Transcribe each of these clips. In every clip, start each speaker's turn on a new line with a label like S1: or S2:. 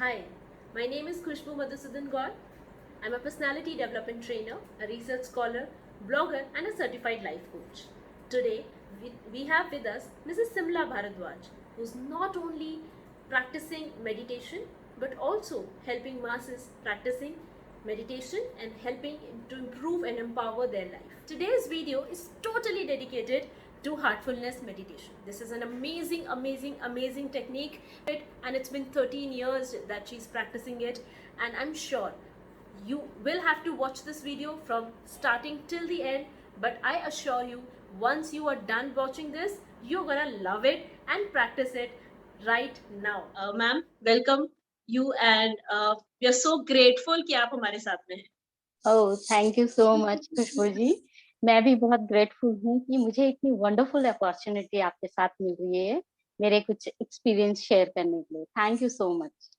S1: Hi, my name is Khushbu Madhusudan Gaur. I'm a personality development trainer, a research scholar, blogger, and a certified life coach. Today, we have with us Mrs. Simla Bharadwaj, who's not only practicing meditation but also helping masses practicing meditation and helping to improve and empower their life. Today's video is totally dedicated to heartfulness meditation. This is an amazing technique, and it's been 13 years that she's practicing it, and I'm sure you will have to watch this video from starting till the end, but I assure you, once you are done watching this, you're gonna love it and practice it right now. Ma'am, welcome you, and we are so grateful कि आप हमारे साथ में हैं.
S2: Oh thank you so much Khushboo ji. मैं भी बहुत grateful हूँ कि मुझे इतनी वंडरफुल अपॉर्चुनिटी आपके साथ मिल रही है मेरे कुछ एक्सपीरियंस शेयर करने के लिए। Thank you so much.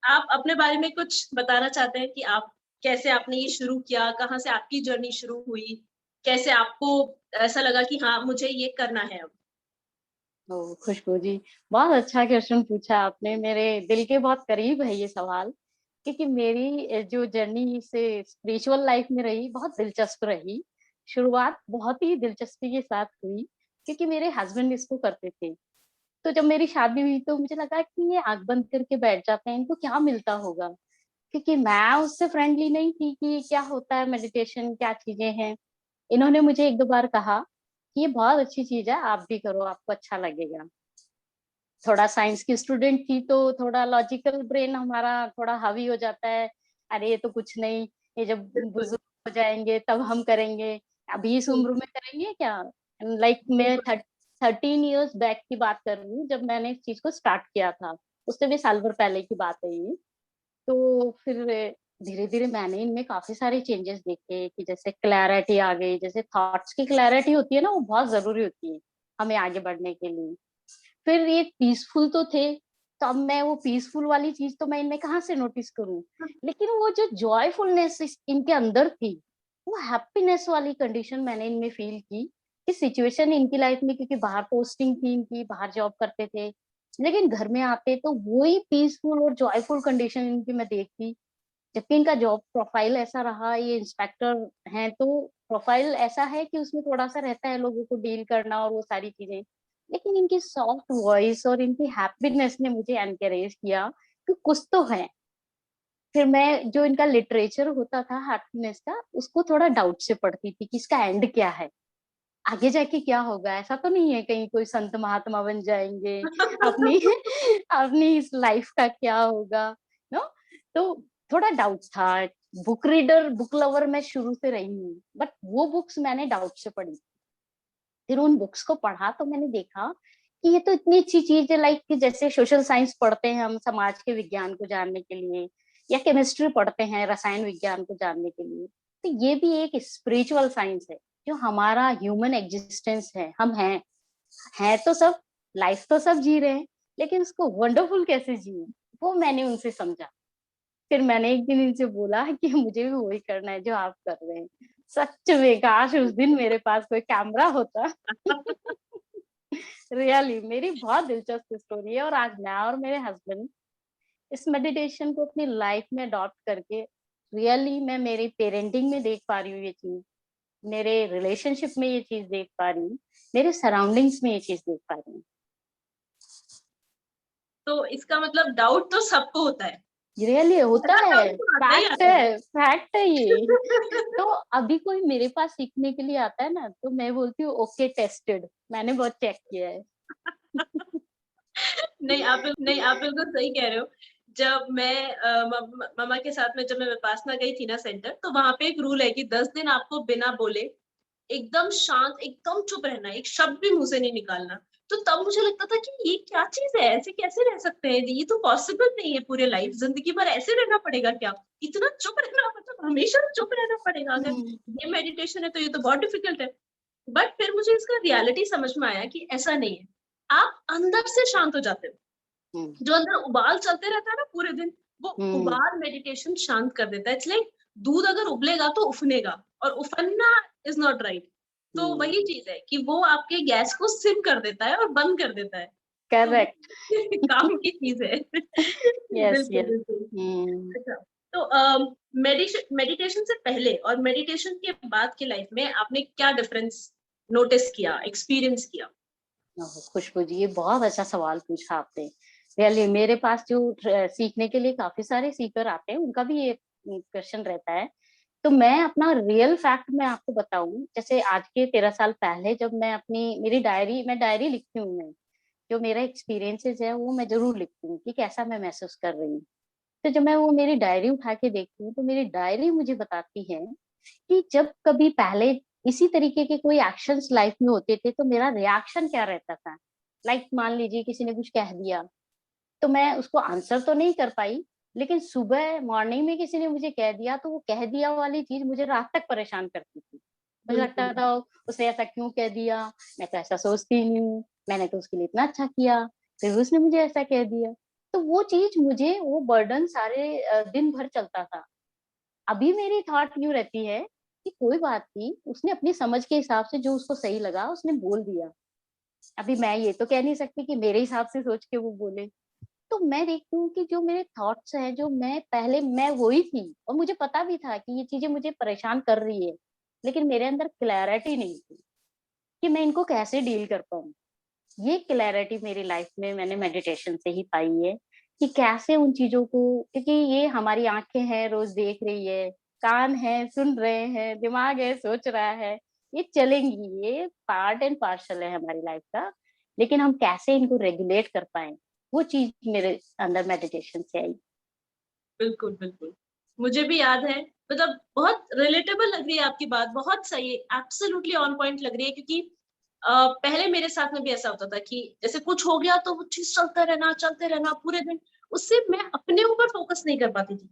S1: आप अपने बारे में कुछ बताना चाहते हैं कि आप कैसे आपने ये शुरू किया, कहाँ से आपकी जर्नी शुरू हुई, कैसे आपको ऐसा लगा कि हाँ मुझे ये करना है अब?
S2: ओह खुशबू जी, बहुत अच्छा क्वेश्चन पूछा आपने। मेरे दिल के बहुत करीब है ये सवाल, क्योंकि मेरी जो जर्नी से स्पिरिचुअल लाइफ में रही बहुत दिलचस्प रही। शुरुआत बहुत ही दिलचस्पी के साथ हुई, क्योंकि मेरे हस्बैंड इसको करते थे। तो जब मेरी शादी हुई तो मुझे लगा कि ये आँख बंद करके बैठ जाते हैं, इनको क्या मिलता होगा? क्योंकि मैं उससे फ्रेंडली नहीं थी कि क्या होता है मेडिटेशन, क्या चीज़ें हैं। इन्होंने मुझे 1-2 बार कहा कि ये बहुत अच्छी चीज़ है, आप भी करो, आपको अच्छा लगेगा। थोड़ा साइंस की स्टूडेंट थी तो थोड़ा लॉजिकल ब्रेन हमारा थोड़ा हावी हो जाता है। अरे ये तो कुछ नहीं, ये जब
S1: बिल्कुल,
S2: बुजुर्ग हो जाएँगे तब हम करेंगे, अभी इस
S1: हुँ,
S2: उम्र में करेंगे क्या? लाइक मैं
S1: बिल्कुल,
S2: 13 इयर्स बैक की बात कर रही हूँ जब मैंने इस चीज़ को स्टार्ट किया था। उससे भी साल भर पहले की बात है ये। तो फिर धीरे-धीरे मैंने इनमें काफ़ी सारे चेंजेस देखे कि जैसे क्लैरिटी आ गई, जैसे थॉट्स की क्लैरिटी होती है ना, वो बहुत ज़रूरी होती है, हमें आगे बढ़ने के लिए। फिर ये पीसफुल तो थे, तो अब मैं वो पीसफुल वाली चीज़ तो मैं इनमें कहाँ से नोटिस करूँ? लेकिन वो जो जॉयफुलनेस इस इनके अंदर थी, वो हैप्पीनेस वाली कंडीशन मैंने इनमें फ़ील की, कि सिचुएशन इनकी लाइफ़ में क्योंकि बाहर पोस्टिंग थी इनकी, बाहर जॉब करते थे, लेकिन घर में आते तो वही पीसफुल और जॉयफुल कंडीशन इनकी मैं देखती। जबकि इनका जॉब प्रोफाइल ऐसा रहा, ये इंस्पेक्टर हैं, तो प्रोफाइल ऐसा है कि उसमें थोड़ा-सा रहता है लोगों को डील करना और वो सारी चीज़ें। लेकिन इनकी सॉफ्ट वॉइस और इनकी हैप्पीनेस ने मुझे एनकरेज किया कि कुछ तो है। फिर मैं जो इनका लिटरेचर होता था हैप्पीनेस का, उसको थोड़ा डाउट से पढ़ती थी कि इसका एंड क्या है? आगे जाके क्या होगा? ऐसा तो नहीं है कहीं कोई संत महात्मा बन जाएँगे, अपनी अपनी इस लाइफ का क्या होगा? नो? तो थोड़ा डाउट था। बुक रीडर, बुक लवर मैं शुरू से रही हूँ, बट वो बुक्स मैंने डाउट से पढ़ी। फिर उन बुक्स को पढ़ा तो मैंने देखा कि ये तो इतनी अच्छी चीज़ है, लाइक कि जैसे सोशल साइंस पढ़ते हैं हम समाज के विज्ञान को जानने के लिए, या केमिस्ट्री पढ़ते हैं रसायन विज्ञान को जानने के लिए। तो ये भी एक स्पिरिचुअल साइंस है, जो हमारा ह्यूमन एग्जिस्टेंस है, हम हैं तो सब, लाइफ तो सब जी रहे हैं, लेकिन उसको वंडरफुल कैसे जिए, वो मैंने उनसे समझा। फिर मैंने एक दिन इनसे बोला कि मुझे भी वही करना है जो आप कर रहे हैं। सच में काश उस दिन मेरे पास कोई कैमरा होता। रियली मेरी बहुत दिलचस्प स्टोरी है, और आज मैं और मेरे हस्बैंड इस मेडिटेशन को अपनी लाइफ में अडॉप्ट करके रियली मैं मेरी पेरेंटिंग में देख पा रही हूँ ये चीज़, मेरे रिलेशनशिप में ये चीज़ देख पा रही हूँ, मेरे सराउंडिंग्स में ये चीज़ देख पा रही हूँ।
S1: तो इसका मतलब डाउट तो सबको होता है।
S2: रियली होता
S1: ऐसा
S2: है,
S1: डाउट तो आता ही आता है।
S2: फैक्ट है ये। तो अभी कोई मेरे पास सीखने के लिए आता है ना, तो मैं बोलती हूँ ओके टेस्टेड, मैंने बहुत चेक किया है।
S1: नहीं, आप बिल्कुल सही कह रहे हो। जब मैं मम्मा के साथ में जब मैं विपासना गई थी ना सेंटर, तो वहाँ पे एक रूल है कि 10 दिन आपको बिना बोले, एकदम शांत, एकदम चुप रहना है, एक शब्द भी मुँह से नहीं निकालना। तो तब मुझे लगता था कि ये क्या चीज़ है? ऐसे कैसे रह सकते हैं? ये तो पॉसिबल नहीं है पूरे लाइफ, ज़िंदगी भर ऐसे रहना पड़ेगा क्या? इतना चुप रहना मतलब हमेशा चुप रहना पड़ेगा, अगर
S2: हुँ,
S1: ये मेडिटेशन है तो ये तो बहुत डिफिकल्ट है। बट फिर मुझे इसका रियलिटी समझ में आया कि ऐसा नहीं है। आप अंदर से शांत हो जाते हो।
S2: हुँ,
S1: जो अंदर उबाल चलते रहता है ना पूरे दिन, वो
S2: हुँ,
S1: उबाल मेडिटेशन शांत कर देता है। इट्स लाइक दूध अगर उबलेगा तो उफनेगा, और उफनना इज़ नॉट राइट। तो
S2: हुँ,
S1: वही चीज़ है कि वो आपके गैस को सिम कर देता है और बंद कर देता है।
S2: करेक्ट।
S1: काम की चीज है।
S2: यस,
S1: बिल्कुल
S2: यस।
S1: बिल्कुल।
S2: हम्म।
S1: अच्छा, तो मेडिटेशन से पहले और मेडिटेशन के बाद की लाइफ में आपने क्या डिफरेंस नोटिस किया, एक्सपीरियंस किया?
S2: ओह, खुशबू जी, ये बहुत अच्छा सवाल पूछा आपने। रियली मेरे पास जो सीखने के लिए काफी सारे सीकर आते हैं, उनका भी ये क्वेश्चन रहता है। तो मैं अपना रियल फैक्ट मैं आपको बताऊं, जैसे आज के 13 साल पहले जब मैं अपनी मेरी डायरी लिखती हूँ मैं, जो मेरा एक्सपीरियंसेस है वो मैं जरूर लिखती हूँ कि कैसा मैं महसूस कर रही हूँ। तो जब मैं वो मेरी डायरी उठा के देखती हूँ तो मेरी डायरी मुझे बताती है कि जब कभी पहले इसी तरीके के कोई एक्शंस लाइफ में होते थे तो मेरा रिएक्शन क्या रहता था। लाइक मान लीजिए किसी ने कुछ कह दिया, तो मैं उसको आंसर तो नहीं कर पाई, लेकिन सुबह मॉर्निंग में किसी ने मुझे कह दिया तो वो कह दिया वाली चीज मुझे रात तक परेशान करती थी। मुझे लगता
S1: बिल्कुल।
S2: था उसने ऐसा क्यों कह दिया, मैं तो ऐसा सोचती ही नहीं हूँ, मैंने तो उसके लिए इतना अच्छा किया, फिर उसने मुझे ऐसा कह दिया। तो वो चीज मुझे वो बर्डन सारे दिन भर चलता था। अभी मेरी थॉट यूँ रहती है कि कोई बात नहीं, उसने अपनी समझ के हिसाब से जो उसको सही लगा उसने बोल दिया। अभी मैं ये तो कह नहीं सकती कि मेरे हिसाब से सोच के वो बोले। तो मैं देखती हूँ कि जो मेरे थॉट्स हैं, जो मैं पहले मैं वही थी और मुझे पता भी था कि ये चीजें मुझे परेशान कर रही है, लेकिन मेरे अंदर क्लैरिटी नहीं थी कि मैं इनको कैसे डील कर पाऊँ। ये क्लैरिटी मेरी लाइफ में मैंने मेडिटेशन से ही पाई है कि कैसे उन चीजों को, क्योंकि ये हमारी आंखें हैं रोज देख रही है, कान है सुन रहे हैं, दिमाग है सोच रहा है, ये चलेंगी, ये पार्ट एंड पार्सल है हमारी लाइफ का। लेकिन हम कैसे इनको रेगुलेट कर पाए, वो चीज मेरे अंदर मेडिटेशन से आई।
S1: बिल्कुल, बिल्कुल। मुझे भी याद है, मतलब बहुत रिलेटेबल लग रही है आपकी बात, बहुत सही है, एब्सोल्युटली ऑन पॉइंट लग रही है क्योंकि पहले मेरे साथ में भी ऐसा होता था कि जैसे कुछ हो गया तो वो चीज़ चलते रहना पूरे दिन, उससे मैं अपने ऊपर फोकस नहीं कर पाती थी।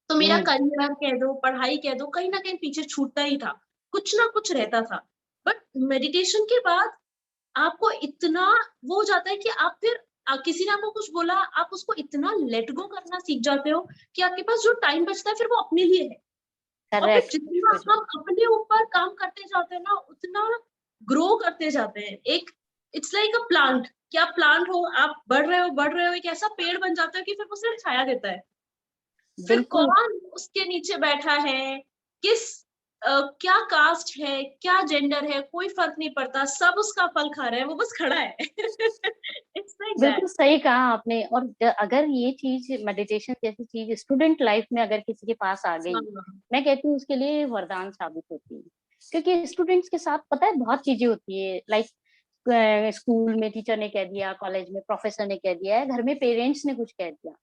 S1: तो मेरा
S2: हम्म।
S1: करियर कह दो, पढ़ाई कह दो, कहीं न कहीं पीछे छूटता ही था, कुछ ना कुछ रहता था। बट मेडिटेशन के बाद आपको इतना वो हो जाता है कि आप फिर किसी ने आपको कुछ बोला, आप उसको इतना लेट गो करना सीख जाते हो कि आपके पास जो टाइम बचता है फिर वो अपने लिए है। और फिर
S2: करेक्ट।
S1: जितना हम अपने ऊपर काम करते जाते हैं ना, उतना ग्रो करते जाते हैं। एक इट्स लाइक अ प्लांट, कि आप प्लांट हो, आप बढ़ रहे हो, एक ऐसा पेड़ बन जाता है कि फिर वो सिर्फ छाया देता है। फिर
S2: बिल्कुल।
S1: कौन उसके नीचे बैठा है, किस क्या कास्ट है, क्या जेंडर है, कोई फर्क नहीं पड़ता, सब उसका फल खा रहे हैं, वो बस खड़ा है। It's like that.
S2: बिल्कुल सही कहा आपने। और अगर ये चीज मेडिटेशन जैसी चीज स्टूडेंट लाइफ में अगर किसी के पास आ गई,
S1: हाँ,
S2: मैं कहती हूँ उसके लिए वरदान साबित होती है। क्योंकि स्टूडेंट्स के साथ पता है बहुत चीजें होती है। लाइक स्कूल में टीचर ने कह दिया, कॉलेज में प्रोफेसर ने कह दिया है, घर में पेरेंट्स ने कुछ कह दिया,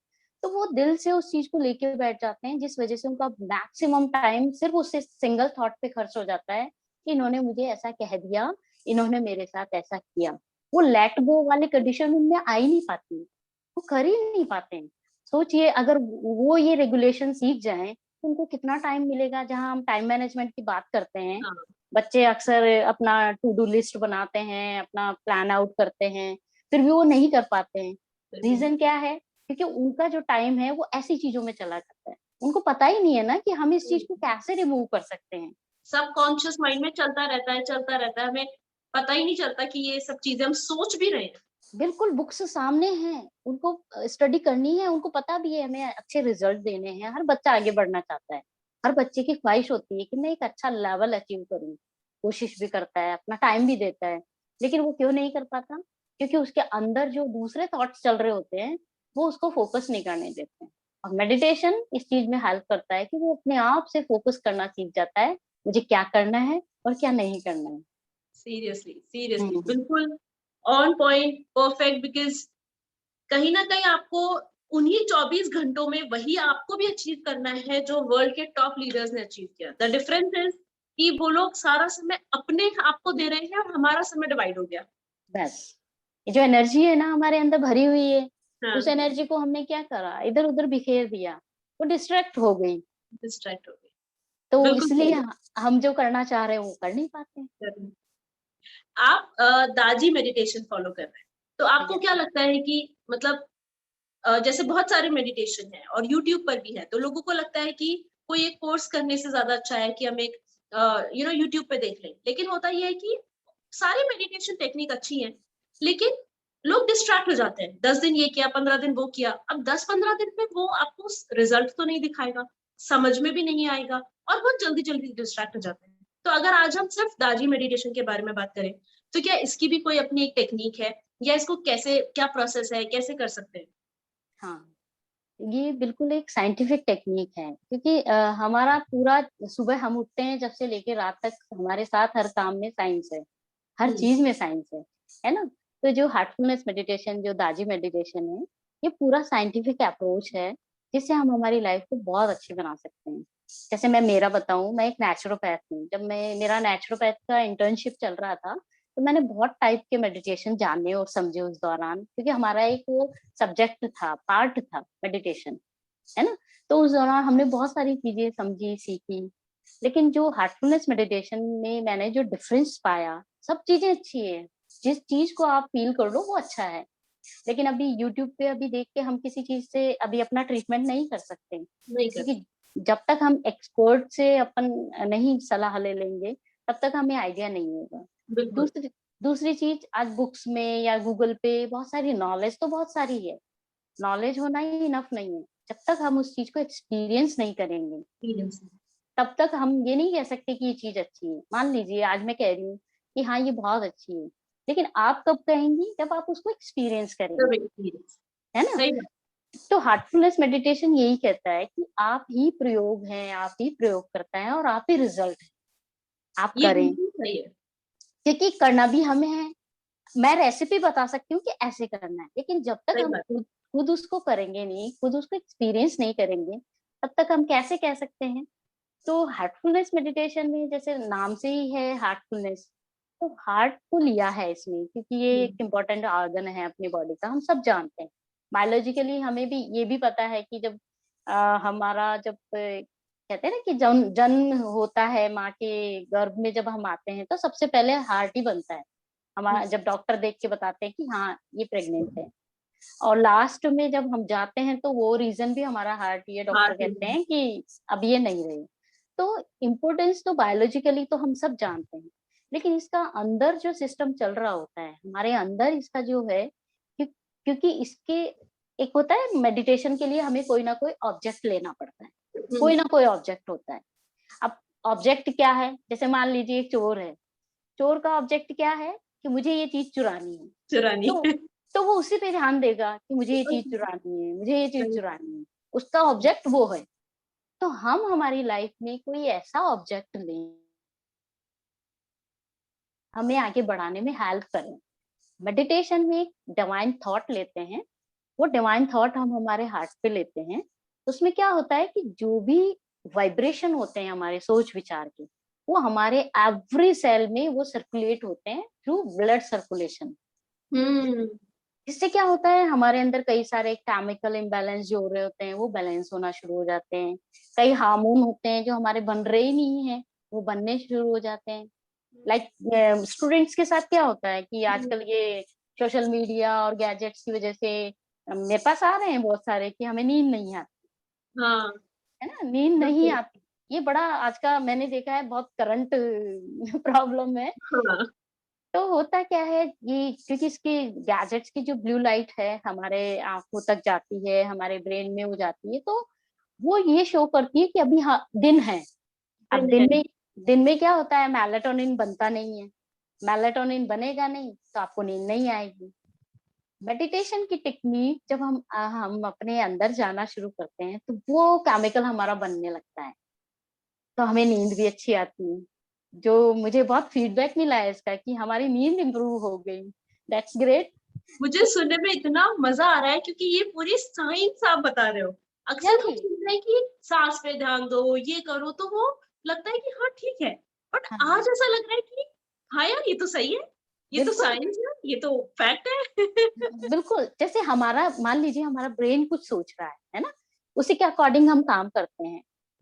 S2: तो वो दिल से उस चीज को लेके बैठ जाते हैं, जिस वजह से उनका मैक्सिमम टाइम सिर्फ उससे सिंगल थॉट पे खर्च हो जाता है कि इन्होंने मुझे ऐसा कह दिया, इन्होंने मेरे साथ ऐसा किया। वो लेट गो वाली कंडीशन उनमें आ ही नहीं पाती, वो कर ही नहीं पाते हैं। सोचिए अगर वो ये रेगुलेशन सीख जाएं तो उनको कितना टाइम मिलेगा। जहां हम टाइम मैनेजमेंट की बात करते हैं,
S1: हाँ,
S2: बच्चे अक्सर अपना टू डू लिस्ट बनाते हैं, अपना प्लान आउट करते हैं, फिर भी वो नहीं कर पाते हैं।
S1: बिल्कुल।
S2: रीजन क्या है? क्योंकि उनका जो टाइम है वो ऐसी चीजों में चला जाता है, उनको पता ही नहीं है ना कि हम इस चीज को कैसे रिमूव कर सकते हैं।
S1: सबकॉन्शियस माइंड में चलता रहता है, चलता रहता है, हमें पता ही नहीं चलता कि ये सब चीजें हम सोच भी रहे हैं।
S2: बिल्कुल बुक्स सामने हैं, उनको स्टडी करनी है, उनको पता भी है हमें अच्छे रिजल्ट देने हैं। हर बच्चा आगे बढ़ना चाहता है, हर बच्चे की ख्वाहिश होती है कि मैं एक अच्छा लेवल अचीव करूं, कोशिश भी करता है, अपना टाइम भी देता है। लेकिन वो क्यों नहीं कर पाता? क्योंकि उसके अंदर जो दूसरे थॉट्स चल रहे होते हैं वो उसको फोकस नहीं करने देते हैं। और मेडिटेशन इस चीज में हेल्प करता है कि वो अपने आप से फोकस करना सीख जाता है, मुझे क्या करना है और क्या नहीं करना है।
S1: सीरियसली, सीरियसली,
S2: हम्म।
S1: बिल्कुल ऑन पॉइंट, परफेक्ट, बिकॉज़ कहीं न कहीं आपको उन्हीं 24 घंटों में वही आपको भी अचीव करना है जो वर्ल्ड के टॉप लीडर्स ने अचीव किया। द डिफरेंस इज़ कि वो लोग सारा समय अपने आप को दे रहे हैं और हमारा समय डिवाइड हो गया।
S2: बस ये जो एनर्जी है ना हमारे अंदर भरी हुई है,
S1: हाँ,
S2: उस एनर्जी को हमने क्या करा, इधर उधर बिखेर दिया, वो डिस्ट्रैक्ट हो गई।
S1: डिस्ट्रैक्ट हो गए।
S2: तो
S1: बिल्कुल
S2: इसलिए
S1: सही
S2: हम जो करना चाह रहे हैं वो कर नहीं पाते।
S1: है। आप दाजी मेडिटेशन फॉलो कर रहे हैं, तो आपको
S2: यस।
S1: क्या लगता है कि मतलब जैसे बहुत सारे मेडिटेशन है और यूट्यूब पर भी है, तो लोगों को लगता है कि कोई एक कोर्स करने से ज्यादा अच्छा है कि हम एक यूट्यूब पे देख लें। लेकिन होता यह है कि सारी मेडिटेशन टेक्निक अच्छी हैं, लेकिन लोग डिस्ट्रैक्ट हो जाते हैं, 10 दिन ये किया, 15 दिन वो किया। अब 10-15 दिन में वो आपको रिजल्ट तो नहीं दिखाएगा, समझ में भी नहीं आएगा, और बहुत जल्दी जल्दी डिस्ट्रैक्ट हो जाते हैं। तो अगर आज हम सिर्फ दाजी मेडिटेशन के बारे में बात करें, तो क्या इसकी भी कोई अपनी एक टेक्निक है, या इसको कैसे, क्या प्रोसेस है, कैसे कर सकते हैं?
S2: हाँ, ये बिल्कुल एक साइंटिफिक टेक्निक है, क्योंकि हमारा पूरा सुबह हम उठते हैं जब से लेके रात तक, हमारे साथ हर काम में साइंस है, हर
S1: हम्म।
S2: चीज में साइंस है ना? तो जो हार्टफुलनेस मेडिटेशन, जो दाजी मेडिटेशन है, ये पूरा साइंटिफिक अप्रोच है, जिससे हम हमारी लाइफ को बहुत अच्छी बना सकते हैं। जैसे मैं मेरा बताऊं, मैं एक नेचुरोपैथ हूँ। जब मैं मेरा नेचुरोपैथ का इंटर्नशिप चल रहा था, तो मैंने बहुत टाइप के मेडिटेशन जाने और समझे उस दौरान, क्योंकि हमारा एक वो सब्जेक्ट था, पार्ट था मेडिटेशन, है ना? तो उस दौरान हमने बहुत सारी चीजें समझी, सीखी। लेकिन जो हार्टफुलनेस मेडिटेशन में मैंने जो डिफरेंस पाया, सब चीजें अच्छी है, जिस चीज को आप फील कर लो वो अच्छा है। लेकिन अभी यूट्यूब पे अभी देख के हम किसी चीज से अभी अपना ट्रीटमेंट नहीं कर सकते,
S1: नहीं कर
S2: क्योंकि जब तक हम एक्सपर्ट से अपन नहीं सलाह ले लेंगे, तब तक हमें आइडिया नहीं होगा।
S1: बिल्कुल।
S2: दूसरी दूसरी चीज, आज बुक्स में या गूगल पे बहुत सारी नॉलेज तो बहुत सारी है, नॉलेज होना ही इनफ नहीं है। जब तक हम उस चीज को एक्सपीरियंस नहीं करेंगे,
S1: एक्सपीरियंस।
S2: तब तक हम ये नहीं कह सकते कि ये चीज अच्छी है। मान लीजिए आज मैं कह रही हूँ कि हाँ ये बहुत अच्छी है, लेकिन आप कब कहेंगी? जब आप उसको एक्सपीरियंस
S1: सब
S2: करेंगे,
S1: एक्सपीरियंस।
S2: है ना?
S1: सही बात।
S2: तो हार्टफुलनेस मेडिटेशन यही कहता है कि आप ही प्रयोग हैं, आप ही प्रयोग करता है, और आप ही रिजल्ट है। आप
S1: ये
S2: करें,
S1: बिल्कुल सही है।
S2: क्योंकि करना भी हमें है। मैं रेसिपी बता सकती हूँ कि ऐसे करना है, लेकिन जब तक
S1: सही
S2: हम
S1: बात।
S2: खुद उसको करेंगे नहीं, खुद उसको एक्सपीरियंस नहीं करेंगे, तब तक हम कैसे कह सकते हैं? तो हार्टफुलनेस मेडिटेशन में जैसे नाम से ही है हार्टफुलनेस, तो हार्ट को लिया है इसमें, क्योंकि ये
S1: हम्म।
S2: एक इम्पोर्टेंट ऑर्गन है अपनी बॉडी का, हम सब जानते हैं। बायोलॉजिकली हमें भी ये भी पता है कि जब हमारा जब कहते हैं ना कि जन्म होता है माँ के गर्भ में, जब हम आते हैं तो सबसे पहले हार्ट ही बनता है हमारा, जब डॉक्टर देख के बताते हैं कि हाँ ये प्रेग्नेंट है। और लास्ट में जब हम जाते हैं तो वो रीजन भी हमारा हार्ट, ये
S1: हाँ
S2: डॉक्टर
S1: ठीक
S2: कहते
S1: है।
S2: हैं कि अब ये नहीं रही। तो इम्पोर्टेंस तो बायोलॉजिकली तो हम सब जानते हैं, लेकिन इसका अंदर जो सिस्टम चल रहा होता है हमारे अंदर, इसका जो है क्योंकि इसके एक होता है, मेडिटेशन के लिए हमें कोई ना कोई ऑब्जेक्ट लेना पड़ता है, कोई ना कोई ऑब्जेक्ट होता है। अब ऑब्जेक्ट क्या है? जैसे मान लीजिए एक चोर है, चोर का ऑब्जेक्ट क्या है? कि मुझे ये चीज चुरानी है।
S1: चुरानी।
S2: तो तो वो उसी पे ध्यान देगा कि मुझे ये चीज चुरानी है, मुझे ये चीज
S1: सही।
S2: चुरानी है। उसका ऑब्जेक्ट वो है। तो हम हमारी लाइफ में कोई ऐसा ऑब्जेक्ट लें, हमें आगे बढ़ाने में हेल्प करें। मेडिटेशन में एक डिवाइन थॉट लेते हैं, वो डिवाइन थॉट हम हमारे हार्ट पे लेते हैं। उसमें क्या होता है कि जो भी वाइब्रेशन होते हैं हमारे सोच विचार के, वो हमारे एवरी सेल में वो सर्कुलेट होते हैं थ्रू ब्लड सर्कुलेशन।
S1: हम्म।
S2: इससे क्या होता है, हमारे अंदर कई सारे केमिकल इम्बैलेंस जो हो रहे होते हैं वो बैलेंस होना शुरू हो जाते हैं। कई हार्मोन होते हैं जो हमारे बन रहे ही नहीं है, वो बनने शुरू हो जाते हैं। लाइक स्टूडेंट्स के साथ क्या होता है कि आजकल ये सोशल मीडिया और गैजेट्स की वजह से मेरे पास आ रहे हैं बहुत सारे कि हमें नींद नहीं आती,
S1: हाँ।
S2: है ना? नींद नहीं
S1: बिल्कुल।
S2: आती। ये बड़ा आज का मैंने देखा है, बहुत करंट प्रॉब्लम है।
S1: हाँ।
S2: तो होता क्या है, ये क्योंकि इसकी गैजेट्स की जो ब्लू लाइट है हमारे आंखों तक जाती है, हमारे ब्रेन में हो जाती है, तो वो ये शो करती है कि अभी हाँ दिन है। अब
S1: दिन है।
S2: दिन में क्या होता है, मेलाटोनिन बनता नहीं है। मेलाटोनिन बनेगा नहीं तो आपको नींद नहीं आएगी। मेडिटेशन की टेक्निक जब हम अपने अंदर जाना शुरू करते हैं, तो वो केमिकल हमारा बनने लगता है, तो हमें नींद भी अच्छी आती है। जो मुझे बहुत फीडबैक मिला है इसका कि हमारी नींद इम्प्रूव हो गई। That's great.
S1: मुझे सुनने में इतना मजा आ रहा है, क्योंकि ये पूरी साइंस आप बता रहे हो। अक्सर हम
S2: एग्जैक्टली।
S1: सुनते हैं कि सांस पे ध्यान दो, ये करो, तो वो लगता है कि हाँ ठीक है। बट
S2: हाँ,
S1: आज ऐसा लग रहा है कि हाँ यार, ये तो सही है, ये तो
S2: बिल्कुल।
S1: साइंस है, ये तो फैक्ट है।
S2: बिल्कुल, जैसे हमारा मान लीजिए हमारा ब्रेन कुछ सोच रहा है ना? उसी के अकॉर्डिंग हम काम करते हैं।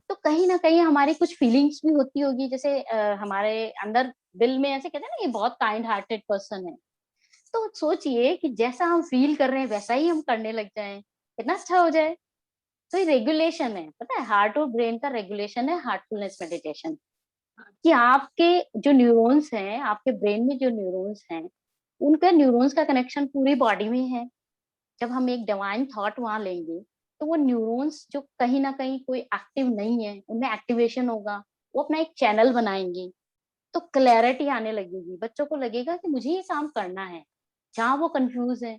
S2: तो कहीं ना कहीं हमारी कुछ फीलिंग्स भी होती होगी, जैसे हमारे अंदर दिल में ऐसे कहते हैं ना, ये बहुत काइंड हार्टेड पर्सन है। तो सोचिए कि जैसा हम फील कर रहे हैं वैसा ही हम करने लग जाएं, कितना अच्छा हो जाए। तो ये रेगुलेशन है, पता है, हार्ट और ब्रेन का रेगुलेशन है हार्टफुलनेस मेडिटेशन। कि आपके जो न्यूरॉन्स हैं, आपके ब्रेन में जो न्यूरॉन्स हैं, उनका न्यूरॉन्स का कनेक्शन पूरी बॉडी में है। जब हम एक डिवाइन थॉट वहां लेंगे तो वो न्यूरॉन्स जो कहीं ना कहीं कोई एक्टिव नहीं है उनमें एक्टिवेशन होगा, वो अपना एक चैनल बनाएंगे, तो क्लैरिटी आने लगेगी। बच्चों को लगेगा कि मुझे ये काम करना है। जहाँ वो कंफ्यूज है,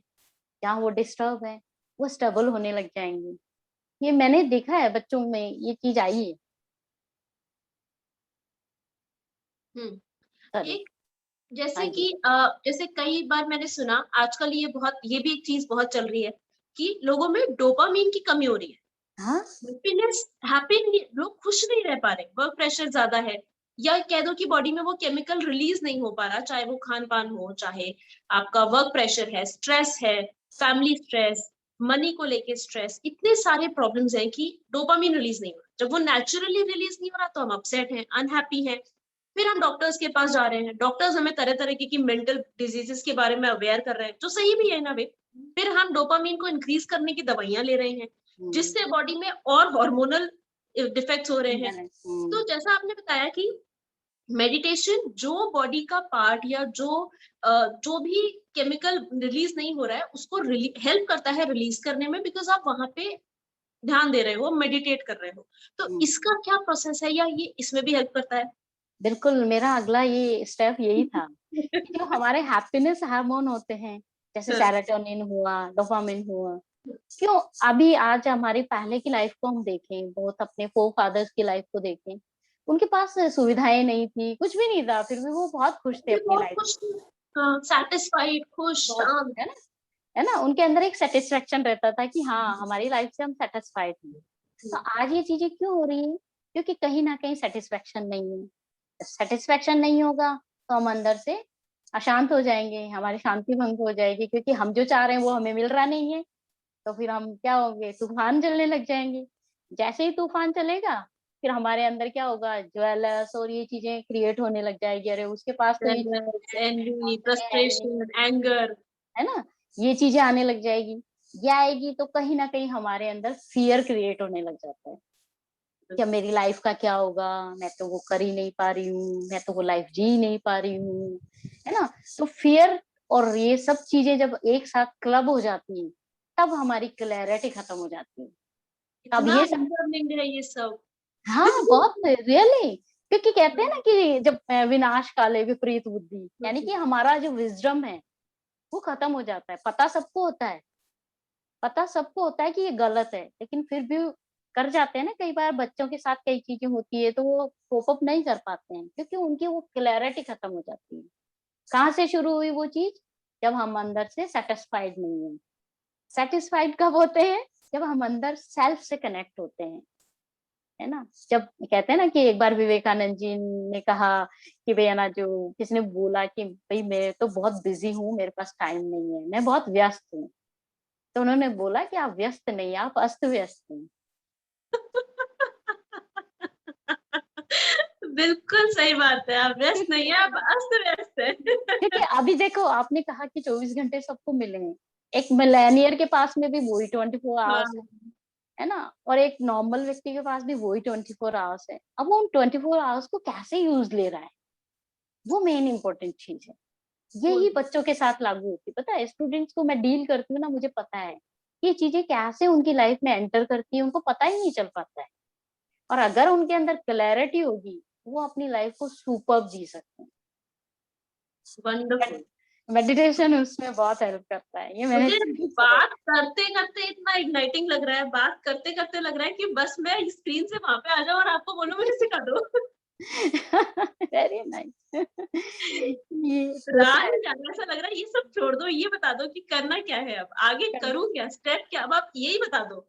S2: जहाँ वो डिस्टर्ब है, वो स्टेबल होने लग जाएंगे। ये मैंने देखा है बच्चों में, ये चीज आई है।
S1: हम्म।
S2: सॉरी।
S1: एक
S2: हाँ
S1: जैसे
S2: जी।
S1: कि जैसे कई बार मैंने सुना आजकल ये भी एक चीज बहुत चल रही है कि लोगों में डोपामीन की कमी हो रही है।
S2: हाँ।
S1: हैप्पीनेस हैप्पी नहीं, लोग खुश नहीं रह पा रहे, वर्क प्रेशर ज्यादा है, या कह दो कि बॉडी में वो केमिकल रिलीज नहीं हो पा रहा, चाहे वो खान पान हो, चाहे आपका वर्क प्रेशर है, स्ट्रेस है, फैमिली स्ट्रेस, मनी को लेके स्ट्रेस, इतने सारे प्रॉब्लम्स हैं कि डोपामिन रिलीज नहीं हो रहा। जब वो नेचुरली रिलीज नहीं हो रहा तो हम अपसेट हैं, अनहैप्पी हैं। फिर हम डॉक्टर्स के पास जा रहे हैं, डॉक्टर्स हमें तरह तरह की मेंटल डिजीजेस के बारे में अवेयर कर रहे हैं, जो सही भी है ना वे। फिर हम डोपामिन को इंक्रीज करने की दवाइयां ले रहे हैं,
S2: हम्म।
S1: जिससे बॉडी में और हार्मोनल डिफेक्ट्स हो रहे हैं।
S2: imbalance,
S1: तो जैसा आपने बताया कि मेडिटेशन जो बॉडी का पार्ट या जो भी केमिकल रिलीज नहीं हो रहा है उसको हेल्प करता है रिलीज करने में, बिकॉज आप वहां पे ध्यान दे रहे हो, मेडिटेट कर रहे हो। तो
S2: हम्म।
S1: इसका क्या प्रोसेस है, या ये इसमें भी हेल्प करता है?
S2: बिल्कुल, मेरा अगला ये स्टेप यही था कि जो हमारे हैप्पीनेस हार्मोन होते हैं, जैसे
S1: हाँ,
S2: सेरोटोनिन हुआ, डोपामिन हुआ, क्यों अभी आज हमारी पहले की लाइफ को हम देखें, बहुत अपने फोर फादर्स की लाइफ को देखें, उनके पास सुविधाएं नहीं थी, कुछ भी नहीं था, फिर भी वो बहुत खुश थे
S1: ये
S2: अपनी
S1: बहुत
S2: लाइफ
S1: खुश, हाँ, सेटिस्फाइड, खुश,
S2: बहुत,
S1: शांत।
S2: है ना, उनके अंदर एक सेटिस्फेक्शन रहता था कि हाँ हमारी लाइफ से हम सेटिस्फाइड हैं। तो आज ये चीजें क्यों हो रही है? क्योंकि कहीं ना कहीं सेटिस्फेक्शन नहीं है। सेटिस्फेक्शन नहीं होगा तो हम अंदर से अशांत हो जाएंगे, हमारी शांति भंग हो जाएगी, क्योंकि हम जो चाह रहे हैं वो हमें मिल रहा नहीं है। तो फिर हम क्या होंगे, तूफान चलने लग जाएंगे। जैसे ही तूफान चलेगा, फिर हमारे अंदर क्या होगा, ज्वेलर्स और ये चीजें क्रिएट होने लग जाएगी, अरे उसके पास तो ये चीज
S1: एनवी,
S2: है ही नहीं,
S1: फ्रस्ट्रेशन, एंगर।
S2: है ना, ये चीजें आने लग जाएगी। ये आएगी तो कहीं ना कहीं हमारे अंदर फियर क्रिएट होने लग जाता है। क्या मेरी लाइफ का क्या होगा, मैं तो वो कर ही नहीं पा रही हूँ, मैं तो वो लाइफ जी ही नहीं पा रही हूँ, है ना। तो फियर और ये सब चीजें जब एक साथ क्लब हो जाती हैं, तब हमारी क्लैरिटी खत्म हो जाती है। तब
S1: इतना
S2: ये सब,
S1: डिस्टर्बिंग है ये सब।
S2: हाँ बहुत रियली, क्योंकि कहते हैं ना कि जब विनाश काले विपरीत बुद्धि, यानी कि हमारा जो विजडम है वो खत्म हो जाता है। पता सबको होता है, पता सबको होता है कि ये गलत है, लेकिन फिर भी कर जाते हैं ना। कई बार बच्चों के साथ कई चीजें होती है तो वो कोप अप नहीं कर पाते हैं, क्योंकि उनकी वो क्लैरिटी खत्म हो जाती है। कहाँ से शुरू हुई वो चीज? जब हम अंदर से सेटिस्फाइड नहीं है। सेटिस्फाइड कब होते हैं? जब हम अंदर सेल्फ से कनेक्ट होते हैं, है ना। जब कहते हैं ना कि एक बार विवेकानंद जी ने कहा कि भैया ना, जो किसी ने बोला कि भाई मैं तो बहुत बिजी हूँ, मेरे पास टाइम नहीं है, मैं बहुत व्यस्त हूँ, तो उन्होंने बोला कि आप व्यस्त नहीं, आप अस्त व्यस्त हैं।
S1: बिल्कुल सही बात है, आप व्यस्त नहीं
S2: क्योंकि
S1: है, आप अस्त व्यस्त
S2: क्योंकि
S1: है।
S2: अभी देखो, आपने कहा कि 24 घंटे सबको मिले हैं, एक मिलेनियर के पास में भी वही 24 आवर्स
S1: हाँ,
S2: है ना, और एक नॉर्मल व्यक्ति के पास भी वही 24 आवर्स है। अब वो उन 24 आवर्स को कैसे यूज ले रहा है, वो मेन इंपॉर्टेंट चीज है। यही बच्चों के साथ लागू होती है। पता है, स्टूडेंट्स को मैं डील करती हूँ ना, मुझे पता है ये चीजें कैसे उनकी लाइफ में एंटर करती है, उनको पता ही नहीं चल पाता है। और अगर उनके अंदर क्लैरिटी होगी, वो अपनी लाइफ को सुपर्ब जी सकते हैं।
S1: वंडरफुल।
S2: मेडिटेशन उसमें बहुत हेल्प करता है, ये मैंने
S1: मुझे
S2: स्टडी से
S1: बात करते करते इतना इग्नाइटिंग लग रहा है, बात करते करते लग रहा है कि बस मैं स्क्रीन से वहां पे आ जाऊं और आपको बोलूं मुझे सिखा दो।
S2: देखा। Very nice. ये होता
S1: रहा
S2: है।
S1: नहीं जा रहा, ऐसा लग रहा है ये सब छोड़ दो, ये बता दो कि करना क्या है, अब आगे करूं क्या, स्टेप क्या, अब आप यही बता दो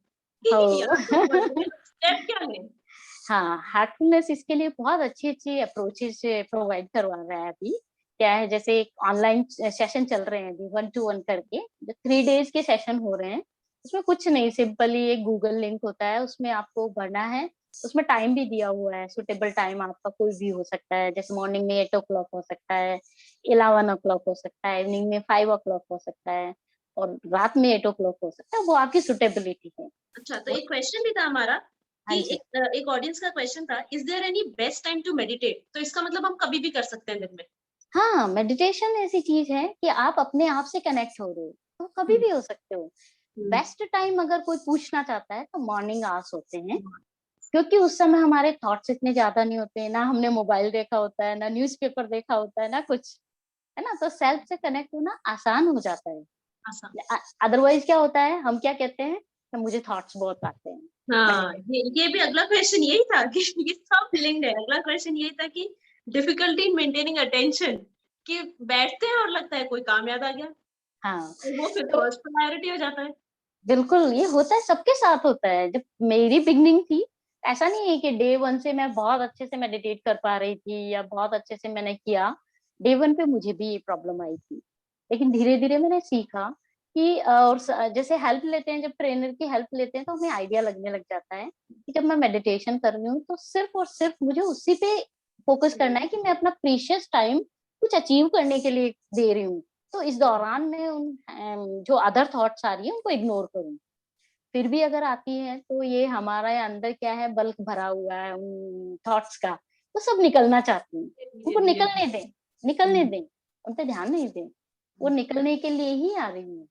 S1: कि
S2: हो।
S1: यहाँ तो बढ़ गए, स्टेप क्या है?
S2: हाँ, हार्टफुलनेस इसके लिए बहुत अच्छी अच्छी अप्रोचेस प्रोवाइड करवा रहा है अभी। क्या है, जैसे एक ऑनलाइन सेशन चल रहे हैं अभी, 1-to-1 करके, जो 3 डेज के सेशन हो रहे हैं। उसमें कुछ नहीं, सिंपली एक गूगल लिंक होता है, उसमें आपको भरना है। उसमें टाइम भी दिया हुआ है, सुटेबल टाइम आपका कोई भी हो सकता है, जैसे मॉर्निंग में 8 o'clock हो सकता है, 11 o'clock हो सकता है, इवनिंग में 5 o'clock हो सकता है, और रात में 8 o'clock हो सकता है। वो आपकी सुटेबिलिटी है।
S1: अच्छा, तो
S2: वो,
S1: एक क्वेश्चन भी था हमारा
S2: हाँ
S1: कि
S2: जी।
S1: एक ऑडियंस का क्वेश्चन था, is there any best time to meditate? तो इसका मतलब हम कभी भी कर सकते हैं दिन में?
S2: हाँ, मेडिटेशन ऐसी चीज है कि आप अपने आप से कनेक्ट हो रहे हो, तो कभी
S1: हम्म,
S2: भी हो सकते हो।
S1: हम्म,
S2: बेस्ट टाइम अगर कोई पूछना चाहता है तो मॉर्निंग आवर्स होते हैं, क्योंकि उस समय हमारे थॉट्स इतने ज्यादा नहीं होते, ना हमने मोबाइल देखा होता है, ना न्यूज़पेपर देखा होता है, ना कुछ, है ना? तो सेल्फ से कनेक्ट होना आसान हो जाता है।
S1: आसान।
S2: अदरवाइज क्या होता है, हम क्या कहते हैं कि मुझे थॉट्स बहुत आते हैं,
S1: हाँ,
S2: मेडिटेट।
S1: ये भी अगला क्वेश्चन यही था कि ये सब लिंक्ड है। अगला क्वेश्चन यही था कि डिफिकल्टी इन मेंटेनिंग अटेंशन, कि बैठते हैं और लगता है कोई काम याद आ गया,
S2: हाँ,
S1: और वो फिर
S2: तो
S1: फर्स्ट प्रायोरिटी हो जाता है।
S2: बिल्कुल ये होता है, सबके साथ होता है। जब मेरी बिगनिंग थी, ऐसा नहीं है कि डे वन से मैं बहुत अच्छे से मेडिटेट कर पा रही थी या बहुत अच्छे से मैंने किया। डे वन पे मुझे भी ये प्रॉब्लम आई थी, लेकिन धीरे धीरे मैंने सीखा कि जैसे हेल्प लेते हैं, जब ट्रेनर की हेल्प लेते हैं तो हमें आइडिया लगने लग जाता है कि जब मैं मेडिटेशन कर रही हूँ तो सिर्फ और सिर्फ मुझे उसी पे फोकस करना है कि मैं अपना प्रीशियस टाइम कुछ अचीव करने के लिए दे रही हूँ। तो इस दौरान मैं उन जो अदर थॉट्स आ रही है उनको इग्नोर करूँ। फिर भी अगर आती है तो ये हमारे अंदर क्या है, बल्क भरा हुआ है उन थॉट्स का, तो सब निकलना चाहती हूँ।
S1: धीरे
S2: उनको
S1: धीरे।
S2: निकलने दें, निकलने दें, उन पे ध्यान नहीं दें, वो निकलने के लिए ही आ रही है।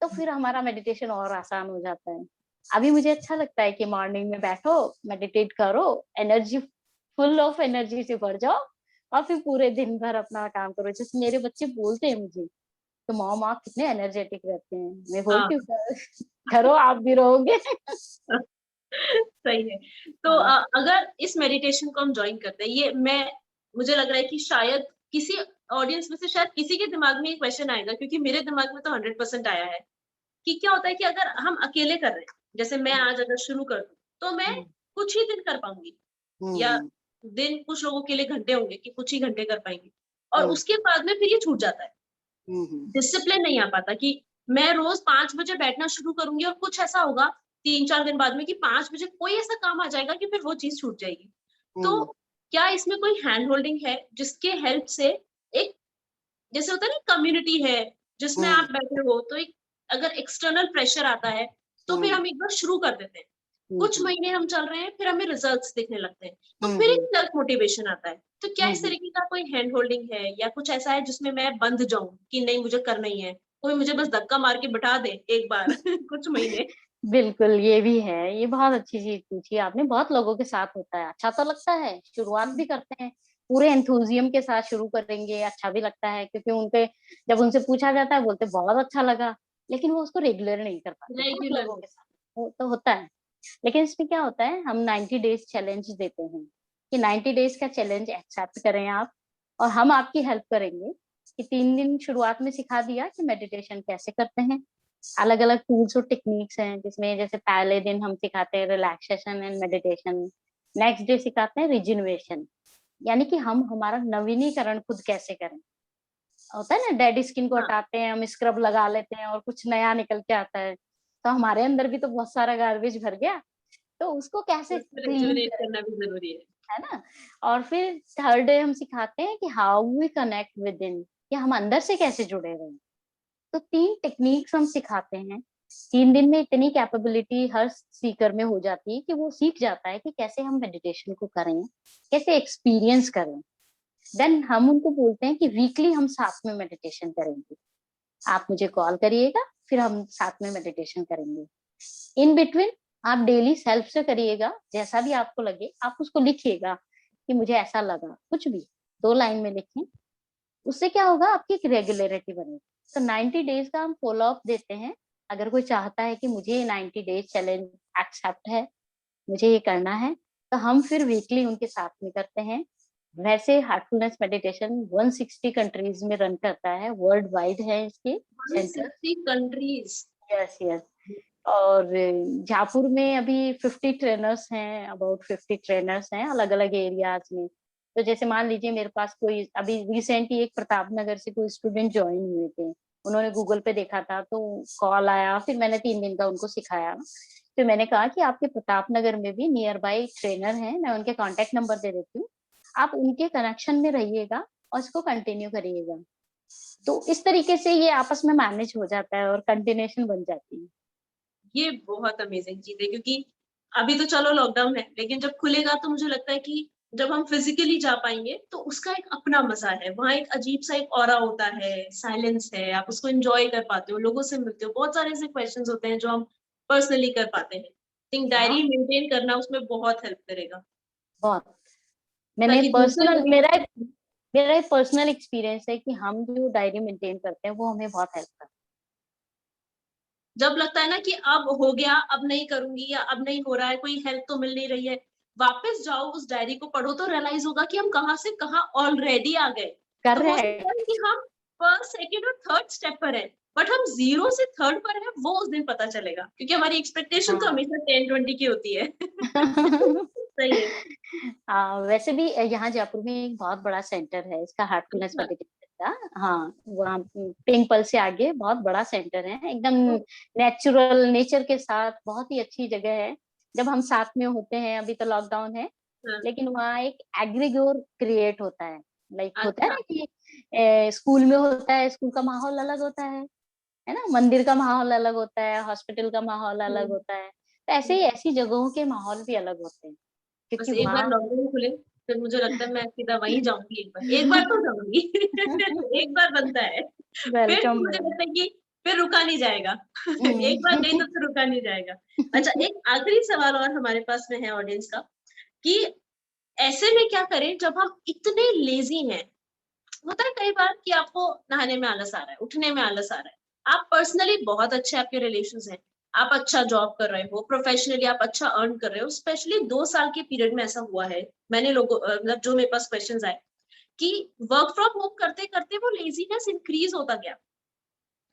S2: तो फिर हमारा मेडिटेशन और आसान हो जाता है। अभी मुझे अच्छा लगता है कि मॉर्निंग में बैठो, मेडिटेट करो, एनर्जी, फुल ऑफ एनर्जी से भर जाओ और फिर पूरे दिन भर अपना काम करो। जैसे मेरे बच्चे बोलते हैं मुझे, तो मॉम आप कितने एनर्जेटिक रहते हैं। मैं
S1: हाँ।
S2: बोलती हूँ करो आप भी रहोगे।
S1: सही है। तो
S2: हाँ।
S1: अगर इस मेडिटेशन को हम ज्वाइन करते हैं, ये मैं मुझे लग रहा है कि शायद किसी ऑडियंस में से शायद किसी के दिमाग में ये क्वेश्चन आएगा, क्योंकि मेरे दिमाग में तो 100% आया है कि क्या होता है कि अगर हम अकेले कर रहे हैं, जैसे मैं
S2: हम्म,
S1: आज अगर शुरू कर दूं तो मैं
S2: हम्म,
S1: कुछ ही दिन कर पाऊंगी, या
S2: हम्म,
S1: दिन कुछ लोगों के लिए घंटे होंगे कि कुछ ही घंटे कर पाएंगे, और
S2: हम्म,
S1: उसके बाद में फिर ये छूट जाता है।
S2: हम्म,
S1: डिसिप्लिन नहीं आ पाता कि मैं रोज 5 बजे बैठना शुरू करूंगी और कुछ ऐसा होगा 3-4 दिन बाद में कि 5 बजे कोई ऐसा काम आ जाएगा कि फिर वो चीज छूट जाएगी। तो
S2: हम्म,
S1: क्या इसमें कोई हैंड होल्डिंग है जिसके हेल्प से एक, जैसे होता है ना कम्युनिटी है जिसमें
S2: हम्म,
S1: आप बैठे हो, तो एक अगर एक्सटर्नल प्रेशर आता है तो फिर
S2: हम्म,
S1: हम एक बार शुरू कर देते हैं, कुछ
S2: हम्म,
S1: महीने हम चल रहे हैं, फिर हमें रिजल्ट्स दिखने लगते हैं, तो फिर एक
S2: हम्म,
S1: सेल्फ मोटिवेशन आता है। तो क्या इस
S2: हम्म,
S1: तरीके का कोई हैंड होल्डिंग है या कुछ ऐसा है जिसमें मैं बंध जाऊं कि नहीं मुझे करना ही है, कोई मुझे बस धक्का मार के बिठा दे एक बार कुछ महीने।
S2: बिल्कुल, ये भी है। ये बहुत अच्छी चीज़ पूछी आपने, बहुत लोगों के साथ होता है। अच्छा तो लगता है, शुरुआत भी करते हैं, पूरे एंथुसियाज़्म के साथ शुरू करेंगे, अच्छा भी लगता है क्योंकि उनके जब उनसे पूछा जाता है, बोलते बहुत अच्छा लगा, लेकिन वो उसको रेगुलर नहीं कर पाते, बहुत
S1: रेगुलर
S2: लोगों
S1: नहीं।
S2: के साथ वो तो होता है। लेकिन इसमें क्या होता है, हम 90 डेज़ चैलेंज देते हैं, कि 90 डेज़ का चैलेंज एक्सेप्ट करें आप, और हम आपकी हेल्प करेंगे कि 3 दिन शुरुआत में सिखा दिया कि मेडिटेशन कैसे करते हैं। अलग-अलग टूल्स और टेक्निक्स हैं, जिसमें जैसे पहले दिन हम सिखाते हैं relaxation and meditation, next day सिखाते हैं रिजुनवेशन, यानी कि हम हमारा नवीनीकरण खुद कैसे करें। होता है ना, डेड स्किन को
S1: हाँ,
S2: हटाते हैं, हम स्क्रब लगा लेते हैं और कुछ नया निकल के आता है। तो हमारे अंदर भी तो बहुत सारा गार्बेज भर गया, तो उसको कैसे
S1: उसको
S2: क्लीन
S1: रिजुवेनेट
S2: करें,
S1: करना भी जरूरी है।
S2: है ना? और फिर थर्ड डे हम सिखाते हैं कि how we connect within, कि हम अंदर से कैसे जुड़े रहें। तो 3 टेक्निक्स हम सिखाते हैं। 3 दिन में इतनी कैपेबिलिटी हर सीकर में हो जाती है कि वो सीख जाता है कि कैसे हम मेडिटेशन को करें, कैसे एक्सपीरियंस करें। देन हम उनको बोलते हैं कि वीकली हम साथ में मेडिटेशन करेंगे। आप मुझे कॉल करिएगा, फिर हम साथ में मेडिटेशन करेंगे। इन बिटवीन आप डेली सेल्फ से करिएगा, जैसा भी आपको लगे आप उसको लिखिएगा कि मुझे ऐसा लगा, कुछ भी 2 लाइन में लिखें। उससे क्या होगा, आपकी एक रेगुलरिटी बनेगी। तो 90 डेज का हम फॉलो अप देते हैं। अगर कोई चाहता है कि मुझे ये 90 डेज चैलेंज एक्सेप्ट है, मुझे ये करना है, तो हम फिर वीकली उनके साथ में करते हैं। वैसे हार्टफुलनेस मेडिटेशन 160 कंट्रीज में रन करता है, वर्ल्ड वाइड है इसके सेंटर।
S1: 160 कंट्रीज।
S2: Yes, yes. और जयपुर में अभी 50 ट्रेनर्स हैं, अबाउट 50 ट्रेनर्स हैं अलग अलग एरियाज में। तो जैसे मान लीजिए मेरे पास कोई अभी रिसेंटली एक प्रताप नगर से कोई स्टूडेंट ज्वाइन हुए थे, उन्होंने गूगल पे देखा था तो कॉल आया, फिर मैंने 3 दिन का उनको सिखाया। फिर मैंने कहा कि आपके प्रताप नगर में भी नियर बाई ट्रेनर हैं, मैं उनके कॉन्टेक्ट नंबर दे देती हूँ, आप उनके कनेक्शन में रहिएगा और इसको कंटिन्यू करिएगा। तो इस तरीके से ये आपस में मैनेज हो जाता है और कंटिन्यूएशन बन जाती है।
S1: ये बहुत अमेजिंग चीज है, क्योंकि अभी तो चलो लॉकडाउन है, लेकिन जब खुलेगा तो मुझे लगता है कि जब हम फिजिकली जा पाएंगे तो उसका एक अपना मजा है, वहाँ एक अजीब सा एक ऑरा होता है, साइलेंस है, आप उसको एंजॉय कर पाते हो, लोगों से मिलते हो, बहुत सारे ऐसे क्वेश्चंस होते हैं जो हम पर्सनली कर पाते हैं। थिंक
S2: हाँ,
S1: डायरी मेंटेन करना उसमें बहुत हेल्प करेगा,
S2: बहुत। मैंने
S1: ताकि दूसरे
S2: पर्सनल
S1: लोगों
S2: मेरा एक पर्सनल एक्सपीरियंस है कि हम जो डायरी मेंटेन करते हैं वो हमें बहुत हेल्प करता
S1: जब लगता है ना कि अब हो गया, अब नहीं करूंगी या अब नहीं हो रहा है, कोई हेल्प तो मिल नहीं रही है, वापस जाओ उस डायरी को पढ़ो तो रियलाइज होगा कि हम कहाँ से कहाँ ऑलरेडी आ गए।
S2: है।
S1: तो हो सकता है
S2: करेक्ट।
S1: कि हम फर्स्ट सेकंड और थर्ड स्टेप पर है, बट हम जीरो से थर्ड पर है, वो उस दिन पता चलेगा, क्योंकि हमारी एक्सपेक्टेशन तो
S2: हाँ।
S1: हमेशा 10-20 की होती है। सही है।
S2: हाँ, वैसे भी यहाँ जयपुर में एक बहुत बड़ा सेंटर है इसका, हार्टफुलनेस
S1: अच्छा।
S2: मेडिटेशन का। हाँ, वहाँ पिंक पल से आगे बहुत बड़ा सेंटर है, एकदम नेचुरल, नेचर के साथ बहुत ही अच्छी जगह है। जब हम साथ में होते हैं, अभी तो लॉकडाउन है,
S1: हाँ,
S2: लेकिन वहाँ एक एग्रीगोर क्रिएट होता है। लाइक होता है
S1: अच्छा।
S2: ना कि स्कूल में होता है, स्कूल का माहौल अलग होता है ना, मंदिर का माहौल अलग होता है, हॉस्पिटल का माहौल अलग
S1: हम्म,
S2: होता है, तो ऐसे ही ऐसी जगहों के माहौल भी अलग होते हैं,
S1: बस
S2: क्योंकि
S1: एक बार
S2: वहाँ
S1: लॉकडाउन खुले, फिर मुझे लगता है मैं सीधा वहीं जाऊंगी, एक बार तो जाऊंगी। एक बार बनता है, फिर
S2: वेलकम
S1: मुझे
S2: है।
S1: लगता है कि फिर रुका नहीं जाएगा। एक बार नहीं तो फिर रुका नहीं जाएगा। अच्छा, एक आखिरी सवाल और हमारे पास में है ऑडियंस का, कि ऐसे में क्या करें जब हम इतने लेजी हैं। होता है कई बार कि आपको नहाने में आलस आ रहा है, उठने में आलस आ रहा है, आप पर्सनली बहुत अच्छे आपके रिलेशंस हैं, आप अच्छा जॉब कर रहे हो, प्रोफेशनली आप अच्छा अर्न कर रहे हो, स्पेशली 2 साल के पीरियड में ऐसा हुआ है, मैंने लोगों मतलब जो मेरे पास क्वेश्चंस आए कि वर्क फ्रॉम होम करते करते वो लेजीनेस इंक्रीज होता गया।